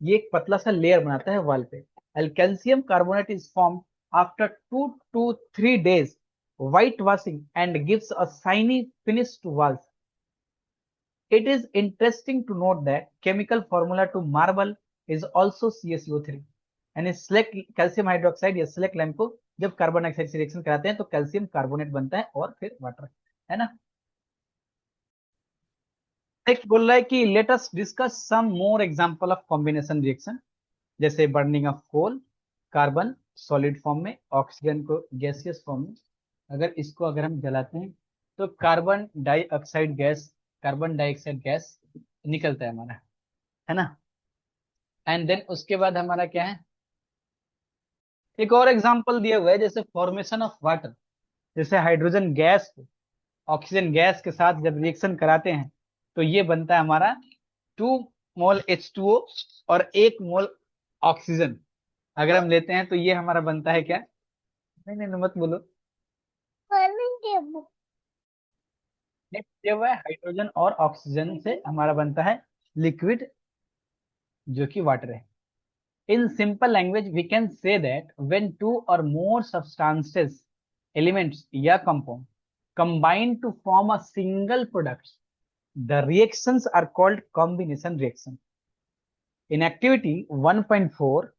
ये एक पतला सा लेयर बनाता है वॉल पे। And calcium carbonate is form after 2 to 3 days white washing and gives a shiny finish to walls. It is interesting to note that chemical formula to marble is also CaCO3. यानी select calcium hydroxide या slaked lime को जब carbon dioxide से reaction कराते हैं तो calcium carbonate बनता है और फिर वाटर, है ना। नेक्स्ट बोल रहा है कि let us discuss some more example of combination reaction, जैसे burning of coal, carbon solid form में, ऑक्सीजन को गैसियस फॉर्म में। अगर हम जलाते हैं तो कार्बन डाइऑक्साइड गैस निकलता है हमारा, है ना। एंड देन उसके बाद हमारा क्या है, एक और एग्जांपल दिया हुआ है, जैसे फॉर्मेशन ऑफ वाटर, जैसे हाइड्रोजन गैस को ऑक्सीजन गैस के साथ जब रिएक्शन कराते हैं तो ये बनता है हमारा 2 मोल H2O और 1 मोल ऑक्सीजन अगर हम लेते हैं तो ये हमारा बनता है क्या, नहीं नहीं मत बोलो, नेक्स्ट दिया हुआ है हाइड्रोजन और ऑक्सीजन से हमारा बनता है लिक्विड जो कि वाटर है। In simple language, we can say that when two or more substances, elements या compound combine to form a single product, the reactions are called combination reaction. In activity 1.4,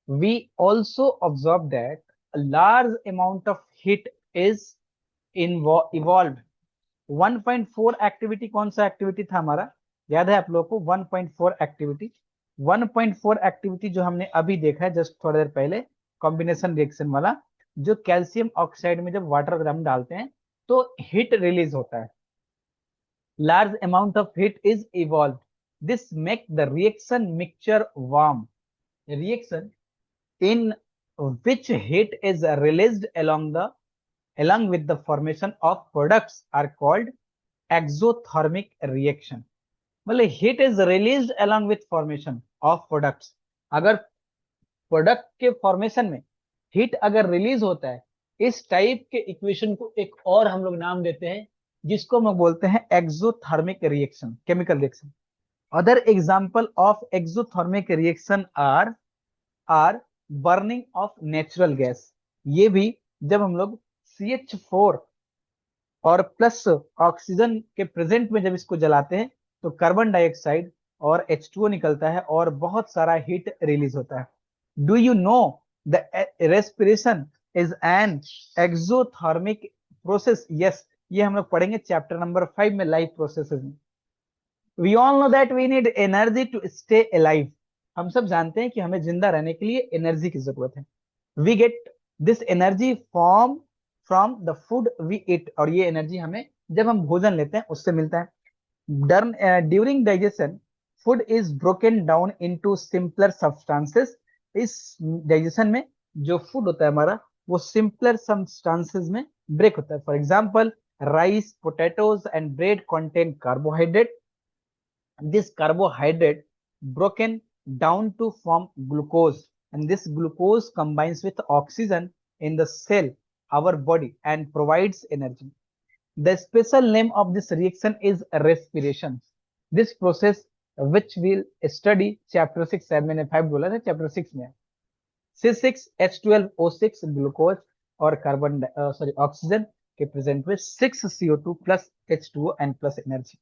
we also observe that a large amount of heat is evolved. 1.4 activity कौन सा activity था हमारा, याद है आप लोगों को? 1.4 एक्टिविटी 1.4 एक्टिविटी जो हमने अभी देखा है जस्ट थोड़ी देर पहले, कॉम्बिनेशन रिएक्शन वाला, जो कैल्शियम ऑक्साइड में जब वाटर हम डालते हैं तो हीट रिलीज होता है, large amount of heat is evolve, this make the reaction mixture warm, reaction in which heat is released along with the formation of products are called exothermic reaction. मतलब heat is released along with formation of products, अगर product के formation में heat अगर release होता है, इस type के equation को एक और हम लोग नाम देते हैं जिसको हम बोलते हैं exothermic reaction, chemical reaction. Other example of exothermic reaction are burning of natural gas, ये भी जब हम लोग CH4 और प्लस ऑक्सीजन के प्रेजेंट में जब इसको जलाते हैं तो कार्बन डाइऑक्साइड और H2O निकलता है और बहुत सारा हीट रिलीज होता है। Do you know the respiration is an exothermic process? Yes, ये हम लोग पढ़ेंगे चैप्टर नंबर 5 में, लाइफ प्रोसेसेस में। We all know that we need energy to stay alive, हम सब जानते हैं कि हमें जिंदा रहने के लिए एनर्जी की जरूरत है। We get this energy from the food we eat, और ये एनर्जी हमें जब हम भोजन लेते हैं उससे मिलता है। During digestion food is broken down into simpler substances, इस डाइजेशन में जो फूड होता है हमारा वो सिंपलर सबस्टांसेस में ब्रेक होता है। For example, rice, potatoes and bread contain carbohydrate. This carbohydrate broken down to form glucose, and this glucose combines with oxygen in the cell, our body, and provides energy. The special name of this reaction is respiration. This process which we'll study chapter 6 शायद मैंने 5 बोला था, chapter 6 में C6H12O6 glucose और carbon sorry oxygen के present में 6CO2 plus H2O and plus energy.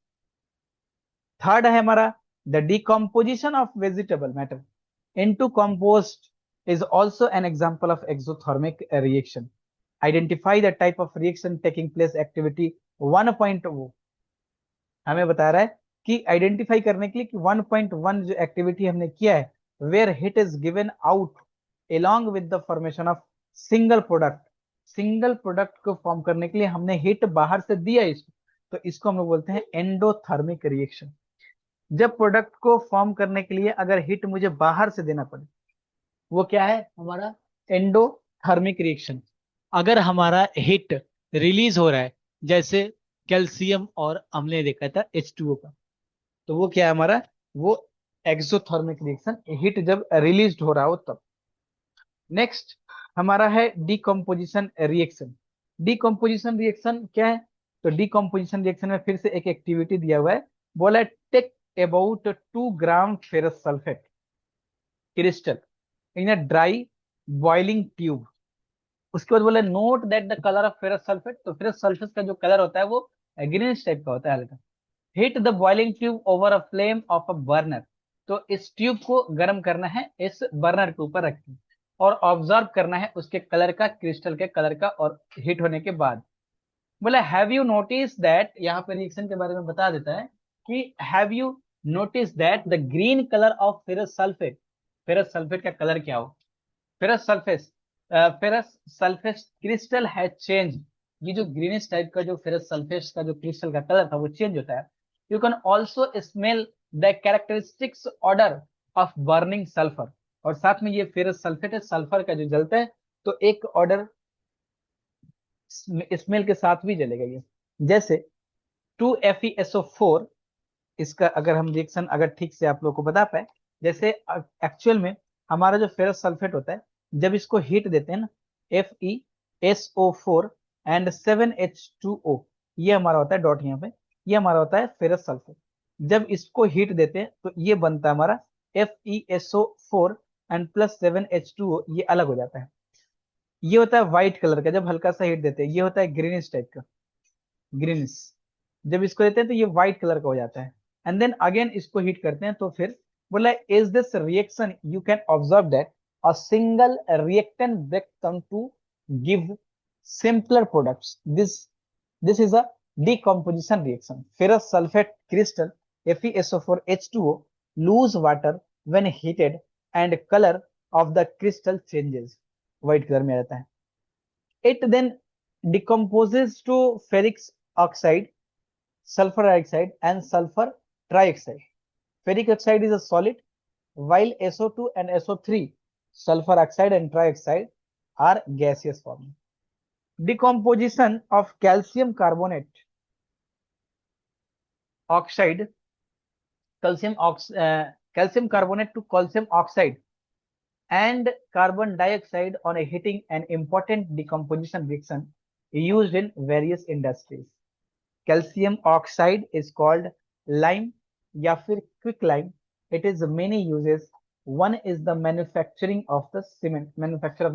Third है हमारा the decomposition of vegetable matter into compost is also an example of exothermic reaction. Identify the type of reaction taking place activity 1.0। हमें बता रहा है कि identify करने के लिए कि 1.1 जो एक्टिविटी हमने किया है, where heat is given out along with the formation of single product। Single product को फॉर्म करने के लिए हमने हिट बाहर से दिया इसको, तो इसको हम लोग बोलते हैं एंडोथर्मिक रिएक्शन। जब प्रोडक्ट को फॉर्म करने के लिए अगर हिट मुझे बाहर से देना पड़े, वो क्या है हमारा एंडोथर्मिक रिएक्शन। अगर हमारा हिट रिलीज हो रहा है, जैसे कैल्शियम और हमने देखा था H2O का, तो वो क्या है हमारा, वो एक्सोथर्मिक रिएक्शन, हिट जब रिलीज हो रहा हो तब। नेक्स्ट हमारा है डिकम्पोजिशन रिएक्शन। डिकम्पोजिशन रिएक्शन क्या है, तो डिकम्पोजिशन रिएक्शन में फिर से एक एक्टिविटी दिया हुआ है, बोला take about 2 gram ferrous sulphate crystal in a dry boiling tube. उसके बाद बोले note that the colour of ferrous sulphate, तो फेरस सल्फेट का जो कलर होता है वो ग्रीनिश टाइप का होता है हल्का। Hit the boiling tube over a flame of a burner, तो इस ट्यूब को गर्म करना है इस बर्नर के ऊपर रख के, और ऑब्जर्व करना है उसके कलर का, क्रिस्टल के कलर का, और हिट होने के बाद बोले हैव यू नोटिस दैट, यहाँ पे रिएक्शन के बारे में बता देता है कि have you notice that the green colour of ferrous sulphate, ferrous sulphate का कलर क्या हो, ferrous sulphate, ferrous sulphate crystal has change. ये जो ग्रीनिश टाइप का जो फेरस सल्फेट का जो क्रिस्टल का कलर था वो चेंज होता है। You can also smell the characteristics order of burning sulphur, और साथ में ये फेरस सल्फेट है, सल्फर का जो जलता है तो एक ऑर्डर स्मेल के साथ भी जलेगा ये। जैसे 2FeSO4, इसका अगर हम रिएक्शन अगर ठीक से आप लोग को बता पाए, जैसे एक्चुअल में हमारा जो फेरस सल्फेट होता है, जब इसको हीट देते हैं ना, FeSO4 एंड 7H2O, ये हमारा होता है डॉट यहाँ पे, ये हमारा होता है फेरस सल्फेट। जब इसको हीट देते हैं तो ये बनता है हमारा FeSO4 एंड प्लस 7H2O, ये अलग हो जाता है। ये होता है व्हाइट कलर का, जब हल्का सा हीट देते हैं, ये होता है ग्रीनिश टाइप का, ग्रीनिश। जब इसको देते हैं तो ये व्हाइट कलर का हो जाता है, एंड देन अगेन इसको हीट करते हैं तो फिर बोला is this reaction you can observe that a single reactant break down to give simpler products. This is a decomposition reaction. Ferrous sulfate crystal FeSO4H2O lose water when heated and color of the crystal changes, white color में आ जाता है। It then decomposes to ferric oxide, sulfur dioxide and sulfur trioxide. Ferric oxide is a solid, while SO2 and SO3, sulfur oxide and trioxide, are gaseous form. Decomposition of calcium carbonate oxide, calcium carbonate to calcium oxide and carbon dioxide on a heating, an important decomposition reaction used in various industries. Calcium oxide is called lime या फिर quick lime. It is many uses. One is the manufacture of the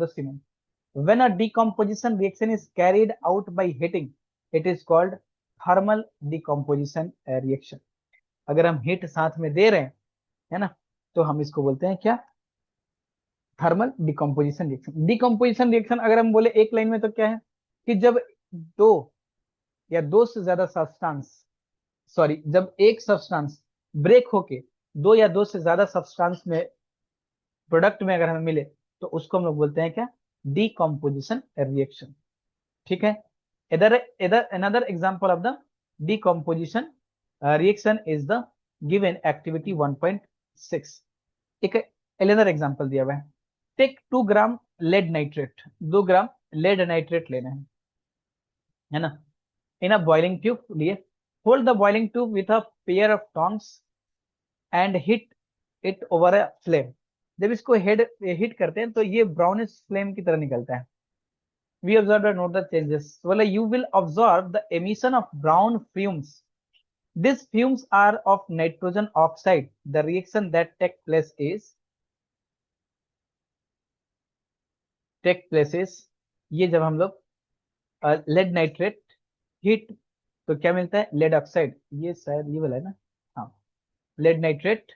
cement. When a decomposition reaction is carried out by heating, it is called thermal decomposition reaction. अगर हम heat साथ में दे रहे हैं, है ना, तो हम इसको बोलते हैं क्या, thermal decomposition reaction. Decomposition reaction अगर हम बोले एक लाइन में तो क्या है कि जब दो या दो से ज्यादा सब्सटेंस, सॉरी, जब एक सब्सटेंस ब्रेक होके दो या दो से ज्यादा सब्सटेंस में प्रोडक्ट में अगर हमें मिले तो उसको हम लोग बोलते हैं क्या, डिकम्पोजिशन रिएक्शन। ठीक है, इधर इधर another example of the decomposition reaction is the given activity 1.6। एक अनदर एग्जांपल दिया हुआ है, टेक 2 ग्राम लेड नाइट्रेट, 2 ग्राम लेड नाइट्रेट लेना है ना। इन अ बॉइलिंग ट्यूब लिए, hold the boiling tube with a pair of tongs and hit it over a flame. जब इसको हिट करते हैं तो ये ब्राउनिश फ्लेम की तरह निकलता है। We observe and note the changes. Well, you will observe the emission of brown fumes. These fumes are of nitrogen oxide. The reaction that take place is ये जब हम लोग लेड नाइट्रेट हीट, तो क्या मिलता है, लेड ऑक्साइड, ये शायद ये वाला है ना। हाँ, लेड नाइट्रेट,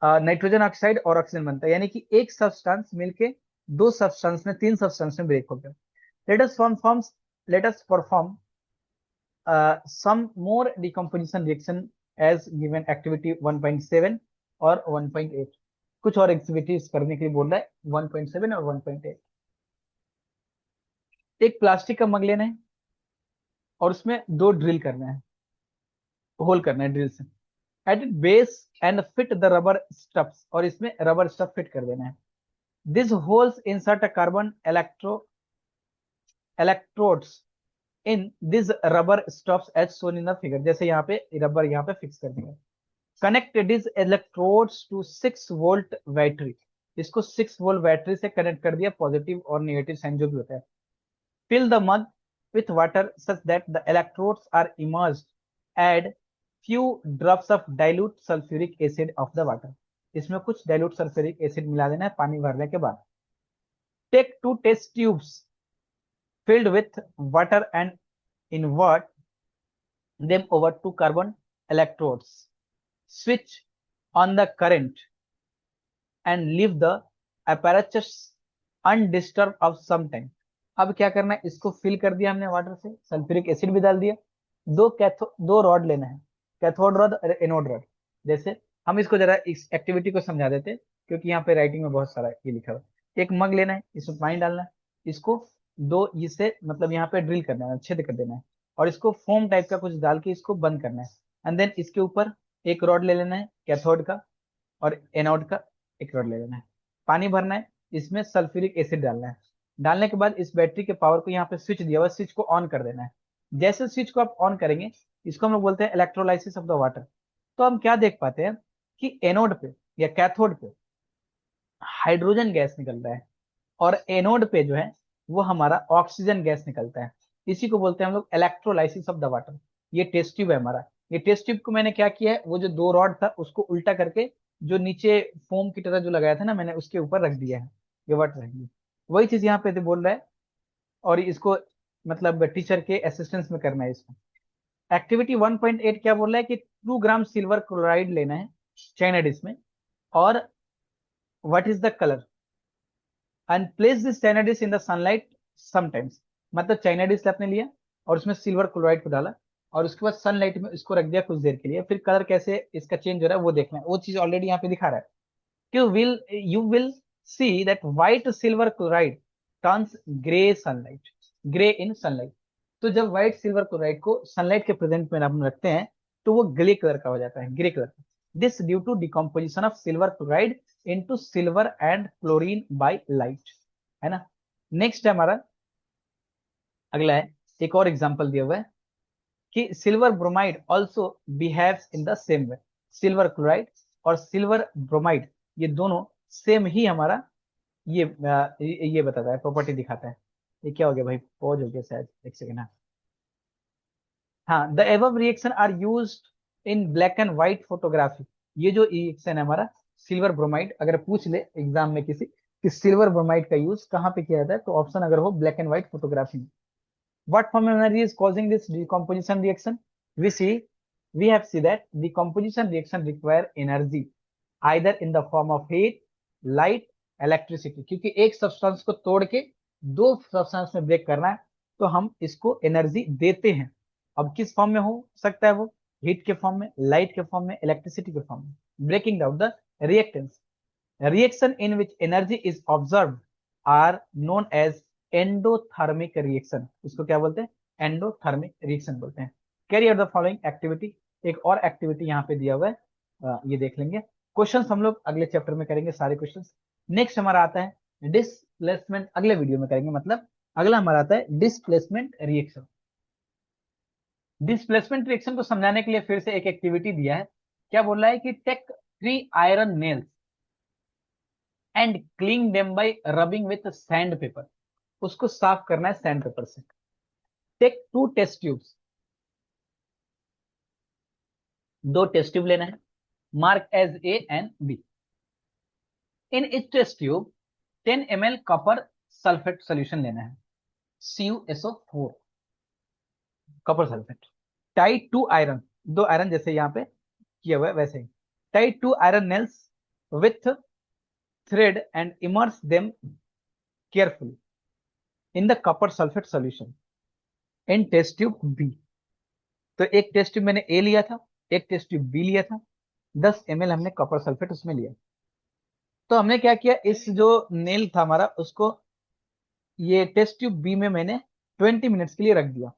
नाइट्रोजन ऑक्साइड और ऑक्सीजन बनता है, यानी कि एक सब्सटेंस मिलके दो सब्सटेंस में, तीन सब्सटेंस में ब्रेक हो गया। Late us perform some more decomposition reaction as given activity 1.7 और 1.8। कुछ और एक्टिविटीज करने के लिए बोल रहा है 1.7 और 1.8। एक प्लास्टिक का मग लेना है और उसमें दो ड्रिल करना है, होल करना है ड्रिल से, at base and fit the rubber stuffs, और इसमें रबर स्टफ फिट कर देना है। This holes insert a carbon electrodes in this rubber stuffs as shown in the figure. जैसे यहाँ पे रबर यहाँ पे फिक्स कर दिया। Connect this electrodes to 6 volt battery, इसको 6 वोल्ट बैटरी से कनेक्ट कर दिया, पॉजिटिव और नेगेटिव साइन जो भी होता है। Fill the mug with water such that the electrodes are immersed. Add few drops of dilute sulfuric acid of the water. इसमें कुछ dilute sulfuric acid मिला देना है पानी भरने के बाद। Take 2 test tubes filled with water and invert them over 2 carbon electrodes. Switch on the current and leave the apparatus undisturbed of some time. अब क्या करना है, इसको फिल कर दिया हमने वाटर से, सल्फ्यूरिक एसिड भी डाल दिया, दो रॉड लेना है, कैथोड रॉड और एनोड रॉड। जैसे हम इसको जरा इस एक्टिविटी को समझा देते हैं, क्योंकि यहाँ पे राइटिंग में बहुत सारा ये लिखा हुआ है। एक मग लेना है, इसमें पानी डालना है, इसको दो इससे मतलब यहाँ पे ड्रिल करना है, छेद कर देना है, और इसको फोम टाइप का कुछ डाल के इसको बंद करना है। एंड देन इसके ऊपर एक रॉड ले लेना है कैथोड का, और एनोड का एक रॉड ले लेना है, पानी भरना है, इसमें सल्फ्यूरिक एसिड डालना है। डालने के बाद इस बैटरी के पावर को यहाँ पे स्विच दिया हुआ, स्विच को ऑन कर देना है। जैसे स्विच को आप ऑन करेंगे, इसको हम लोग बोलते हैं इलेक्ट्रोलाइसिस ऑफ द वाटर। तो हम क्या देख पाते हैं कि एनोड पे या कैथोड पे हाइड्रोजन गैस निकलता है, और एनोड पे जो है वो हमारा ऑक्सीजन गैस निकलता है। इसी को बोलते हैं हम लोग इलेक्ट्रोलाइसिस ऑफ द वाटर। ये टेस्ट ट्यूब है हमारा। ये टेस्ट ट्यूब को मैंने क्या किया है, वो जो दो रॉड था उसको उल्टा करके जो नीचे फोम की तरह जो लगाया था ना मैंने, उसके ऊपर रख दिया है, ये वाटर है। वही चीज यहाँ पे तो बोल रहा है, और इसको मतलब टीचर के असिस्टेंस में करना है इसको। एक्टिविटी 1.8 क्या बोल रहा है कि 2 ग्राम सिल्वर क्लोराइड लेना है चाइना डिश में, और what is the colour, and place this China dish in the sunlight sometimes. मतलब चाइना डिश आपने लिया और उसमें सिल्वर क्लोराइड को डाला, और उसके बाद सनलाइट में इसको रख दिया कुछ देर के लिए, फिर कलर कैसे इसका चेंज हो रहा है वो देखना है। वो चीज ऑलरेडी यहाँ पे दिखा रहा है कि you will see that white silver chloride turns gray sunlight, gray in sunlight। तो जब व्हाइट सिल्वर क्लोराइड को सनलाइट के प्रेजेंट में हम रखते हैं तो वो ग्रे कलर का हो जाता है, grey colour. This due to decomposition of silver chloride into silver and chlorine by light, है ना। नेक्स्ट है हमारा अगला है, एक और एग्जांपल दिया हुआ है कि silver bromide also behaves in the same way. Silver chloride और सिल्वर ब्रोमाइड ये दोनों सेम ही हमारा ये बताता है, प्रॉपर्टी दिखाता है। ये क्या हो गया भाई, पॉज हो गया शायद, एक सेकेंड। हाँ, the above reaction are used in black and white photography. ये जो रिएक्शन है हमारा सिल्वर ब्रोमाइड, अगर पूछ ले एग्जाम में किसी कि सिल्वर ब्रोमाइड का यूज कहाँ पे किया जाता है, तो ऑप्शन अगर हो ब्लैक एंड व्हाइट फोटोग्राफी में। What form of energy is causing this decomposition reaction? We see, we have seen that decomposition reaction require energy either in the form of heat, light, electricity। क्योंकि एक substance को तोड़ के दो substance में break करना है, तो हम इसको एनर्जी देते हैं। अब किस फॉर्म में हो सकता है वो, हीट के फॉर्म में, लाइट के फॉर्म में, इलेक्ट्रिसिटी के फॉर्म में। Breaking down the reactants, reaction in which energy is observed are known as endothermic reaction। इसको क्या बोलते हैं, एंडोथर्मिक रिएक्शन बोलते हैं। Carry out the following activity, एक और एक्टिविटी यहाँ पे दिया हुआ है, ये देख लेंगे। क्वेश्चंस हम लोग अगले चैप्टर में करेंगे सारे क्वेश्चंस। नेक्स्ट हमारा आता है डिस्प्लेसमेंट अगले वीडियो में करेंगे। मतलब अगला हमारा आता है डिस्प्लेसमेंट रिएक्शन। डिस्प्लेसमेंट रिएक्शन को समझाने के लिए फिर से एक एक्टिविटी दिया है। क्या बोल रहा है कि take 3 iron nails and clean them by rubbing with sand paper. उसको साफ करना है सैंड पेपर से। Take 2 test tubes, 2 test tube लेना है, mark as A and B. In each test tube 10 ml copper sulphate solution लेना है, CuSO4 copper sulphate. Tie 2 iron, 2 iron जैसे यहाँ पे किया हुआ है वैसे ही। Tie 2 iron nails with thread and immerse them carefully in the copper sulphate solution in test tube B. तो एक टेस्ट ट्यूब मैंने ए लिया था, एक टेस्ट ट्यूब बी लिया था, 10 ml हमने कॉपर सल्फेट उसमें लिया। तो हमने क्या किया, इस जो नेल था हमारा उसको ये टेस्ट ट्यूब बी में मैंने 20 मिनट्स के लिए रख दिया।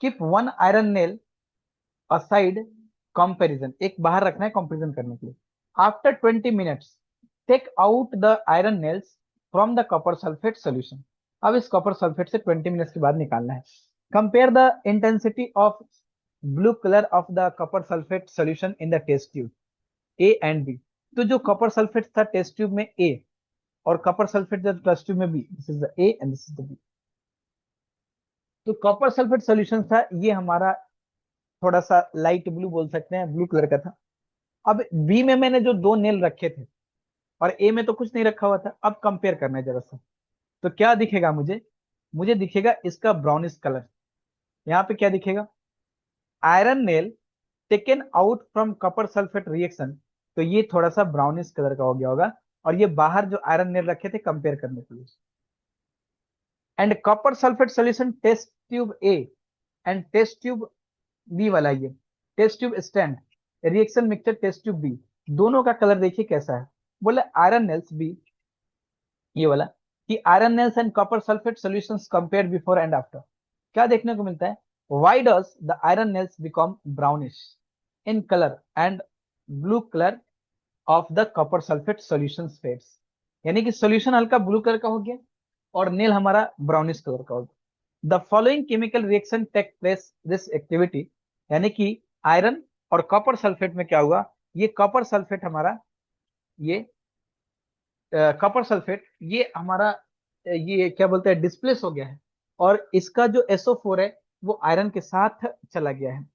Keep 1 iron nail aside comparison, एक बाहर रखना है कंपैरिजन करने के लिए। After 20 minutes take out the iron nails from the copper sulphate solution. अब इस कॉपर सल्फेट से 20 मिनट्स के बाद निकालना है। Compare the intensity of blue colour of the copper sulphate solution in the test tube A and B. तो जो copper sulphate था टेस्ट ट्यूब में ए और कॉपर सल्फेट था टेस्ट ट्यूब में B, this is the A and this is the B. तो copper sulphate solution था ये हमारा थोड़ा सा लाइट ब्लू बोल सकते हैं, ब्लू कलर का था। अब बी में मैंने जो 2 नेल रखे थे और ए में तो कुछ नहीं रखा हुआ था। अब कंपेयर करना है जरा सा, तो क्या दिखेगा मुझे, मुझे दिखेगा इसका ब्राउनिश कलर। यहाँ पे क्या दिखेगा, iron nail taken out from copper sulphate reaction, तो ये थोड़ा सा ब्राउनिश कलर का हो गया होगा। और ये बाहर जो आयरन नेल रखे थे कंपेयर करने के लिए। And copper sulphate solution test tube A and test tube B वाला, ये test tube stand reaction mixture test tube B, दोनों का कलर देखिए कैसा है। बोले आयरन नेल्स बी, ये वाला, कि iron nails and copper sulphate solutions compared before and after. क्या देखने को मिलता है, why does the iron nails become brownish in colour and blue colour of the copper sulphate solution fades. यानी कि सॉल्यूशन हल्का ब्लू कलर का हो गया और नेल हमारा ब्राउनिश कलर का हो गया। The following chemical reaction take place this activity, यानी कि आयरन और कॉपर सल्फेट में क्या हुआ, ये कॉपर सल्फेट हमारा, ये कॉपर सल्फेट ये हमारा ये क्या बोलते हैं डिस्प्लेस हो गया है। और इसका जो SO4 है वो आयरन के साथ चला गया है।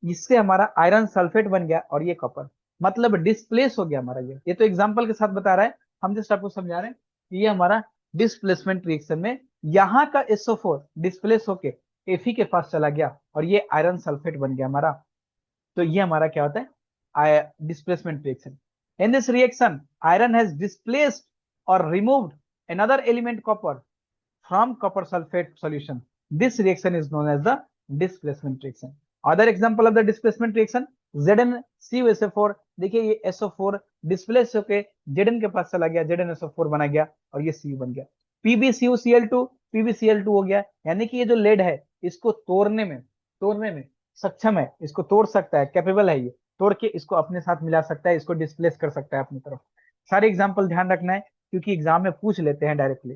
इससे हमारा आयरन सल्फेट बन गया और ये कॉपर, मतलब डिस्प्लेस हो गया हमारा। ये तो एग्जांपल के साथ बता रहा है, हम जस्ट आपको समझा रहे हैं कि ये हमारा डिस्प्लेसमेंट रिएक्शन में यहाँ का SO4 डिस्प्लेस होके Fe के पास चला गया और ये आयरन सल्फेट बन गया हमारा। तो ये हमारा क्या होता है, displacement reaction. In this reaction iron has displaced और removed another element copper from copper sulfate solution. This reaction is known as the displacement reaction. Other example of the displacement reaction, ZnCuSO4, देखिए ये SO4 displace होके Zn के पास चला गया, ZnSO4 बना गया और ये Cu बन गया। PbCuCl2, PbCl2 हो गया, यानी कि ये जो लेड है इसको तोड़ने में सक्षम है, इसको तोड़ सकता है, कैपेबल है, ये तोड़ के इसको अपने साथ मिला सकता है, इसको डिस्प्लेस कर सकता है अपनी तरफ। सारे एग्जाम्पल ध्यान रखना है क्योंकि एग्जाम में पूछ लेते हैं डायरेक्टली।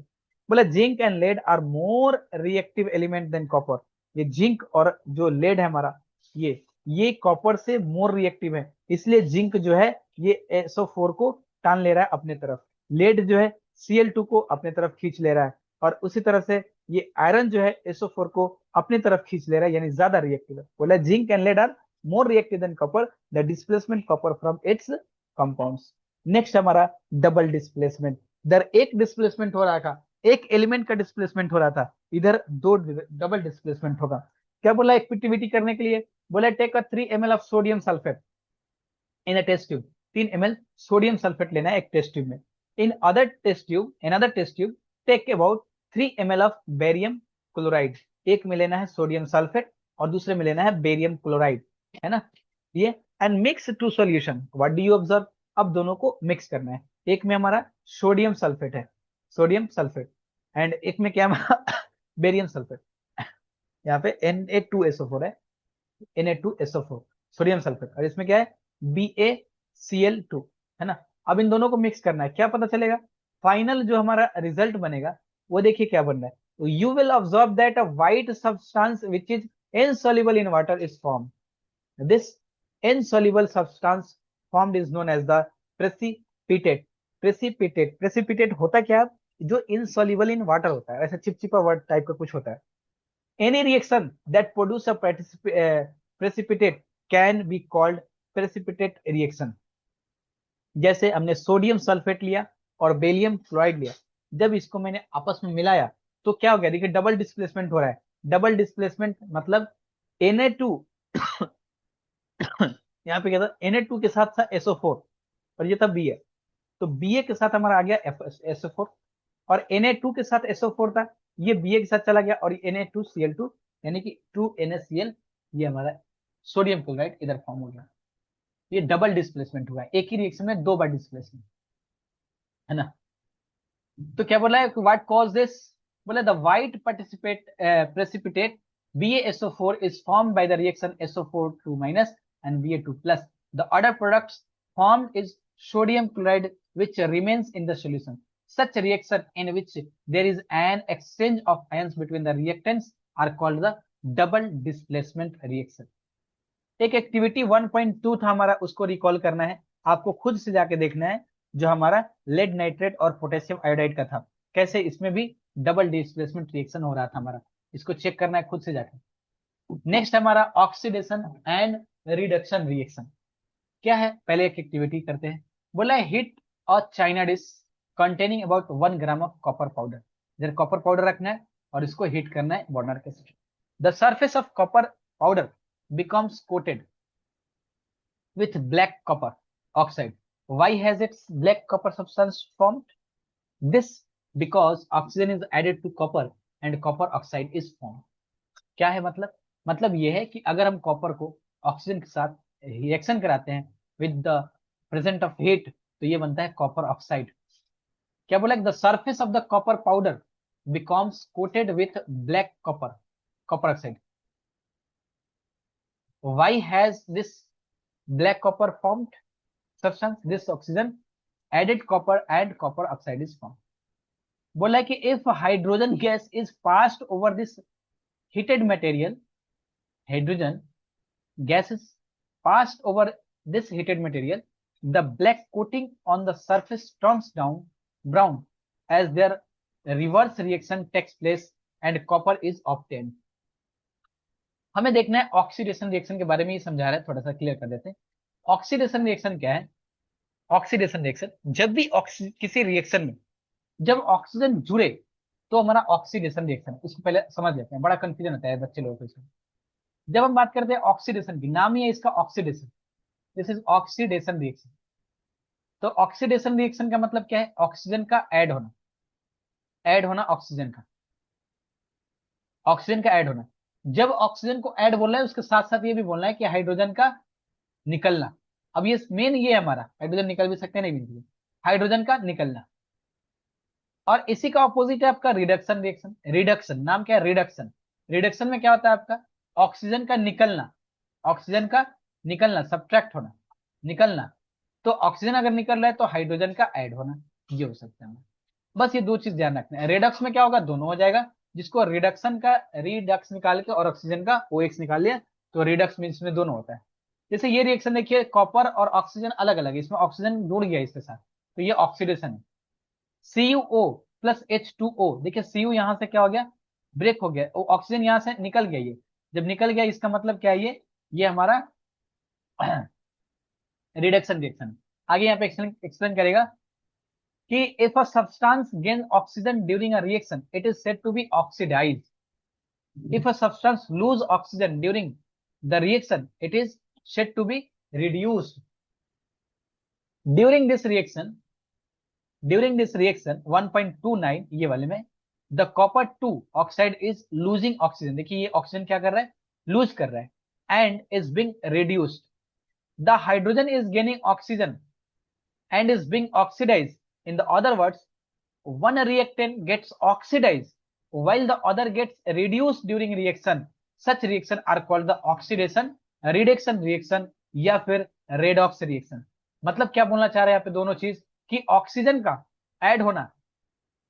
बोला zinc and lead are more reactive element than copper. ये जिंक और जो लेड है हमारा, ये कॉपर से मोर रिएक्टिव है, इसलिए जिंक जो है ये SO4 को टान ले रहा है अपने तरफ, लेड जो है Cl2 को अपने तरफ खींच ले रहा है, और उसी तरह से ये आयरन जो है SO4 को अपनी तरफ खींच ले रहा है, यानी ज्यादा रिएक्टिव है। बोला zinc and lead are more reactive than copper, the displacement copper from its compounds. Next हमारा डबल डिस्प्लेसमेंट। इधर एक डिस्प्लेसमेंट हो रहा था, एक एलिमेंट का डिस्प्लेसमेंट हो रहा था, इधर दो डबल डिस्प्लेसमेंट होगा। क्या बोला एक्टिविटी करने के लिए, बोला take a 3 ml of sodium sulphate in a test tube. 3 ml sodium sulphate लेना है एक टेस्ट ट्यूब में। In another test tube take about 3 ml of barium chloride. एक में लेना है सोडियम सल्फेट और दूसरे में लेना है बेरियम क्लोराइड, है ना ये। And mix two solution, what do you observe, अब दोनों को मिक्स करना है। एक में हमारा सोडियम सल्फेट है, सोडियम सल्फेट, एंड एक में क्या हमारा बेरियम सल्फेट। यहाँ पे Na2SO4 है, Na2SO4 सोडियम सल्फेट, और इसमें क्या है BaCl2, है ना। अब इन दोनों को मिक्स करना है, क्या पता चलेगा, फाइनल जो हमारा रिजल्ट बनेगा वो देखिए क्या बन रहा है, you will observe that a white substance which is insoluble in water is form, this insoluble substance formed is known as the precipitate. Precipitate होता क्या है, जो इनसॉल्युबल इन वाटर होता है, ऐसा चिपचिपा वर्ड टाइप का कुछ होता है। Any reaction that produce a precipitate can be called precipitate reaction। जैसे हमने सोडियम सल्फेट लिया और बेरियम क्लोराइड लिया, जब इसको मैंने आपस में मिलाया तो क्या हो गया, देखिए डबल डिस्प्लेसमेंट हो रहा है। डबल डिस्प्लेसमेंट मतलब Na2 यहाँ पे क्या था, Na2 के साथ था SO4 और ये था Ba, तो Ba के साथ हमारा आ गया SO4 और Na2 के साथ SO4 था, ये Ba के साथ चला गया और Na2Cl2 यानी कि 2NaCl, ये हमारा सोडियम क्लोराइड इधर फॉर्म हो गया। ये डबल डिस्प्लेसमेंट हुआ है, एक ही रिएक्शन में दो बार डिस्प्लेसमेंट, है ना। तो क्या बोला है, व्हाट कॉज दिस, बोला the white participate precipitate BaSO4 is formed by the reaction SO4 2 minus and Ba2 plus. The other products formed is sodium chloride which remains in the solution. Such reaction in which there is an exchange of ions between the reactants are called the double displacement reaction. एक activity 1.2 था हमारा, उसको recall करना है, आपको खुद से जाके देखना है, जो हमारा लेड नाइट्रेट और पोटेशियम आयोडाइड का था, कैसे इसमें भी डबल डिस्प्लेसमेंट रिएक्शन हो रहा था हमारा, इसको चेक करना है खुद से जाके। नेक्स्ट हमारा ऑक्सीडेशन एंड रिडक्शन रिएक्शन क्या है, पहले एक एक्टिविटी करते हैं। बोला है हिट और China dish containing about 1 gram of copper powder, इधर कॉपर पाउडर रखना है और इसको हीट करना है बर्नर के साथ। The surface of copper powder becomes coated with black copper oxide. Why has its black copper substance formed? This because oxygen is added to copper and copper oxide is formed. क्या है मतलब यह है कि अगर हम कॉपर को oxygen के साथ रिएक्शन कराते हैं with the present of heat, तो ये बनता है कॉपर ऑक्साइड। क्या बोला, the surface of the copper powder becomes coated with black copper oxide. Why has this black copper formed substance? This oxygen added copper and copper oxide is formed. बोला कि if hydrogen gas is passed over this heated material, hydrogen gas is passed over this heated material, the black coating on the surface turns down brown as their reverse reaction takes place and copper is obtained. हमें देखना है oxidation reaction के बारे में, ये समझा रहा है, थोड़ा सा क्लियर कर देते हैं। ऑक्सीडेशन रिएक्शन क्या है, ऑक्सीडेशन रिएक्शन जब भी किसी रिएक्शन में जब ऑक्सीजन जुड़े तो हमारा ऑक्सीडेशन रिएक्शन है, इसको पहले समझ लेते हैं, बड़ा कंफ्यूजन होता है बच्चे लोगों को इसमें। जब हम बात करते हैं ऑक्सीडेशन की, नाम ही है इसका oxidation, this is oxidation reaction. तो ऑक्सीडेशन रिएक्शन का मतलब क्या है, ऑक्सीजन का ऐड होना ऑक्सीजन का ऐड होना। जब ऑक्सीजन को ऐड बोल रहा है उसके साथ साथ ये भी बोलना है कि हाइड्रोजन का निकलना। अब ये मेन ये है हमारा, हाइड्रोजन निकल भी सकते हैं, नहीं भी निकल, हाइड्रोजन का निकलना। और इसी का ऑपोजिट है आपका रिडक्शन रिएक्शन। रिडक्शन नाम क्या है, रिडक्शन। रिडक्शन में क्या होता है आपका, ऑक्सीजन का निकलना, सब्ट्रैक्ट होना, निकलना। तो ऑक्सीजन अगर निकल रहा है तो हाइड्रोजन का ऐड होना, ये हो सकता है। बस ये दो चीज ध्यान रखना है। रिडक्स में क्या होगा, दोनों हो जाएगा, जिसको रिडक्शन का रिडक्स निकाल के और ऑक्सीजन का OX निकाल लिया तो रिडक्स में इसमें दोनों होता है। जैसे ये रिएक्शन देखिए, कॉपर और ऑक्सीजन अलग अलग है, इसमें ऑक्सीजन जुड़ गया इसके साथ, तो ये ऑक्सीडेशन है। CuO प्लस H2O, देखिए Cu यहां से क्या हो गया, ब्रेक हो गया, ऑक्सीजन यहां से निकल गया, ये जब निकल गया इसका मतलब क्या है, ये हमारा रिडक्शन रिएक्शन। आगे यहाँ पे एक्सप्लेन करेगा कि if a substance gains oxygen during a reaction, it is said to be oxidized. If a substance lose oxygen during the reaction, it is said to be reduced. During this reaction 1.29 ये वाले में, the copper 2 oxide is losing oxygen, देखिए ये oxygen क्या कर रहा है, loose कर रहा है, and is being reduced. The hydrogen is gaining oxygen and is being oxidized. In the other words, one reactant gets oxidized while the other gets reduced during reaction. Such reaction are called the oxidation reduction reaction या फिर redox reaction। मतलब क्या बोलना चाह रहे हैं यहाँ पे दोनों चीज, कि ऑक्सीजन का ऐड होना,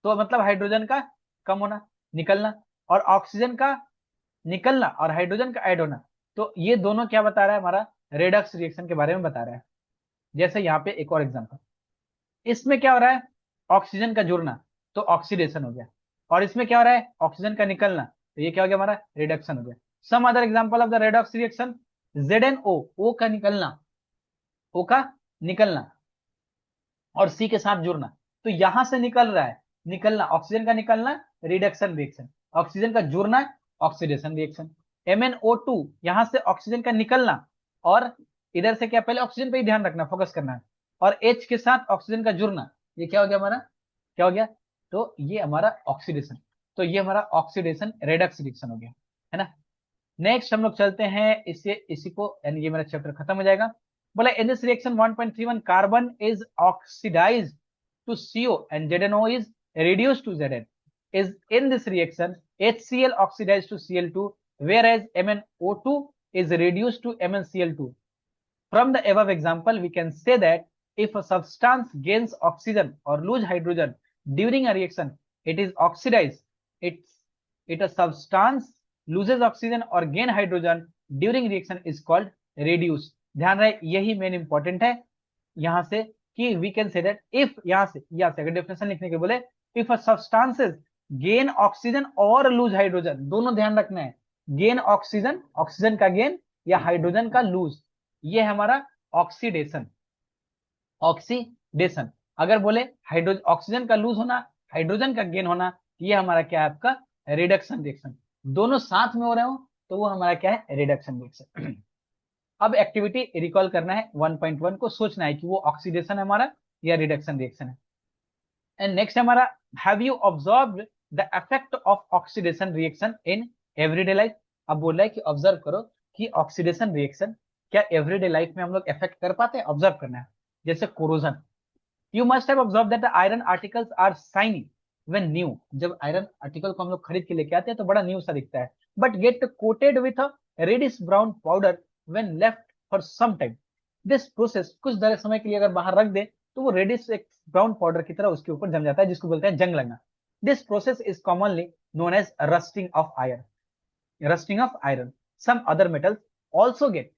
तो मतलब हाइड्रोजन का कम होना, निकलना, और ऑक्सीजन का निकलना और हाइड्रोजन का ऐड होना। तो ये दोनों क्या बता रहा है, हमारा रेडक्स रिएक्शन के बारे में बता रहा है। जैसे यहाँ पे एक और एग्जांपल, इसमें क्या हो रहा है, ऑक्सीजन का जुड़ना, तो ऑक्सीडेशन हो गया, और इसमें क्या हो रहा है, ऑक्सीजन का निकलना, तो ये क्या हो गया, हमारा रिडक्शन हो गया। Some other example of the redox reaction, ZnO, O का निकलना, O का निकलना और C के साथ जुड़ना, तो यहां से निकल रहा है, निकलना ऑक्सीजन का निकलना, रिडक्शन रिएक्शन, ऑक्सीजन का जुड़ना, ऑक्सीडेशन रिएक्शन। MnO2, यहां से ऑक्सीजन का निकलना, और इधर से क्या, पहले ऑक्सीजन पे ही ध्यान रखना, फोकस करना है, और H के साथ ऑक्सीजन का जुड़ना, ये क्या हो गया हमारा, क्या हो गया, तो ये हमारा ऑक्सीडेशन, तो ये हमारा ऑक्सीडेशन रेडक्स रिएक्शन हो गया, है ना। नेक्स्ट हम लोग चलते हैं इसे, इसी को, यानी ये मेरा चैप्टर खत्म हो जाएगा। बोला in this reaction 1.31 carbon is oxidised to CO and ZnO is reduced to Zn. Is in this reaction HCl oxidized to Cl2 whereas MnO2 is reduced to MnCl2. From the above example, we can say that if a substance gains oxygen or lose hydrogen during a reaction, it is oxidized. It a substance loses oxygen or gain hydrogen during reaction is called reduce. ध्यान रहे, यही main important है यहां से, कि we can say that if, यहां से अगर डेफिनेशन लिखने के बोले, if a substances gain oxygen और लूज हाइड्रोजन, दोनों ध्यान रखना है, गेन ऑक्सीजन, ऑक्सीजन का गेन या हाइड्रोजन का लूज, ये है हमारा ऑक्सीडेशन, ऑक्सीडेशन। अगर बोले हाइड्रोजन, ऑक्सीजन का लूज होना, हाइड्रोजन का गेन होना, ये हमारा क्या है, आपका रिडक्शन रिएक्शन। दोनों साथ में हो रहे हो तो वो हमारा क्या है, रिडक्शन रिएक्शन। अब एक्टिविटी रिकॉल करना है 1.1 को, सोचना है कि वो ऑक्सीडेशन है हमारा या रिडक्शन रिएक्शन है। एंड नेक्स्ट हमारा, have you observed the effect of oxidation reaction in everyday life. अब बोल रहा है कि ऑब्जर्व करो कि ऑक्सीडेशन रिएक्शन क्या एवरीडे लाइफ में हम लोग इफेक्ट कर पाते हैं, ऑब्जर्व करना है। जैसे corrosion, you must have observe that the iron articles are shiny when new. जब आयरन आर्टिकल को हम लोग खरीद के लेके आते हैं तो बड़ा न्यू सा दिखता है, but get coated with a reddish brown powder when left for some time. This process, कुछ देर समय के लिए अगर बाहर रख दे तो वो रेडिश एक ब्राउन पाउडर की तरह उसके ऊपर जम जाता है, जिसको बोलते हैं जंग लगना। This process is commonly known as rusting of iron, rusting of iron. Some other metals also get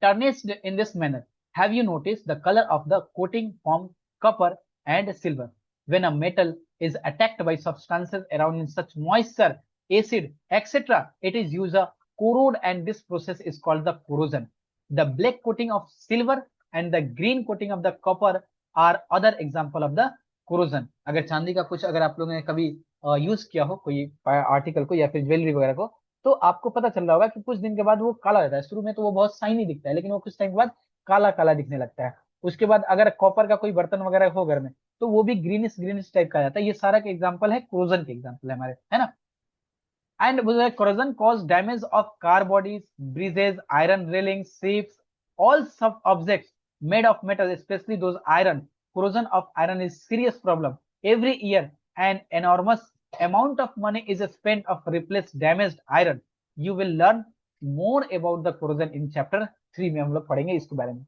tarnished in this manner. Have you noticed the color of the coating from copper and silver? When a metal is attacked by substances around in such moisture, acid, etc., it is used a corrode, and this process is called the corrosion. The black coating of silver and the green coating of the copper are other example of the corrosion. अगर चांदी का कुछ, अगर आप लोगों ने कभी use किया हो कोई आर्टिकल को या फिर ज्वेलरी वगैरह को, तो आपको पता चल रहा होगा कि कुछ दिन के बाद वो काला रहता है। शुरू में तो वो बहुत शाइनी दिखता है, लेकिन वो कुछ टाइम के बाद काला काला दिखने लगता है। उसके बाद अगर कॉपर का कोई बर्तन वगैरह हो घर में, तो वो भी ग्रीनिश ग्रीनिश टाइप का आ जाता है। ये सारा के एग्जाम्पल है, क्रोजन के एग्जाम्पल है हमारे, है ना। And corrosion cause damage of car bodies, bridges, iron railings, ships, all sub objects made of metal, especially those iron. Corrosion of iron is serious problem. Every year an enormous amount of money is spent of replace damaged iron. You will learn more about the corrosion in chapter 3 में हम लोग पढ़ेंगे इसके बारे में।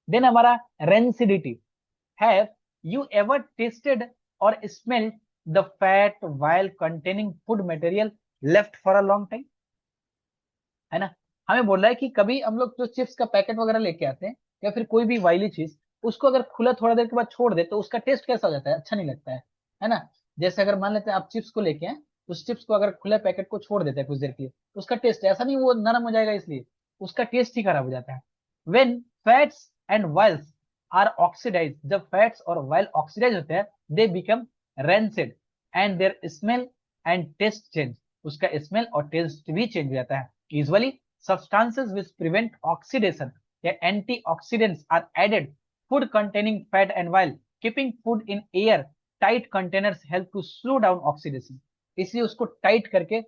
Then हमारा rancidity, have you ever tasted or smelled the fat while containing food material left for a long time? है ना। हमें बोल रहा है कि कभी हम लोग जो चिप्स का पैकेट वगैरह लेके आते हैं या फिर कोई भी वाइली चीज, उसको अगर खुला थोड़ा देर के बाद छोड़ दे तो उसका टेस्ट कैसा हो जाता है, अच्छा नहीं लगता है ना। जैसे अगर मान लेते हैं आप चिप्स को लेके आए, उस चिप्स को अगर खुले पैकेट को छोड़ देते हैं कुछ देर के लिए, तो उसका टेस्ट ऐसा नहीं, वो नरम हो जाएगा, इसलिए उसका टेस्ट ही खराब हो जाता है। When fats and oils are oxidise, जब फैट्स और वाइल ऑक्सीडाइज होते हैं, they become rancid and their smell and taste change, उसका स्मेल और टेस्ट भी चेंज हो जाता है। Usually substances which prevent oxidation या antioxidants are added food containing fat and while keeping food in air tight containers help to slow down oxidation। इसलिए उसको tight करके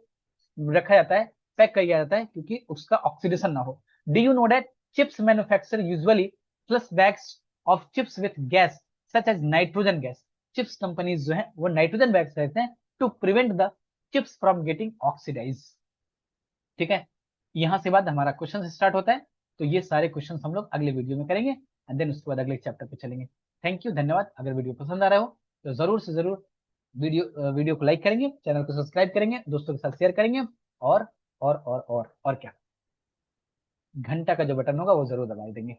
रखा जाता है, पैक किया जाता है, क्योंकि उसका ऑक्सीडेशन ना हो। Do you know that chips manufacture usually plus bags of chips with gas such as nitrogen gas. Chips companies जो है वो नाइट्रोजन बैग्स रहते हैं to prevent the chips from getting oxidise. ठीक है, यहां से बाद हमारा क्वेश्चन स्टार्ट होता है, तो ये सारे क्वेश्चन हम लोग अगले वीडियो में करेंगे। एंड देन उसके बाद अगले चैप्टर पे चलेंगे। थैंक यू, धन्यवाद। अगर वीडियो पसंद आ रहा हो तो जरूर से जरूर वीडियो को लाइक करेंगे, चैनल को सब्सक्राइब करेंगे, दोस्तों के साथ शेयर करेंगे, और क्या, घंटा का जो बटन होगा वो जरूर दबा देंगे।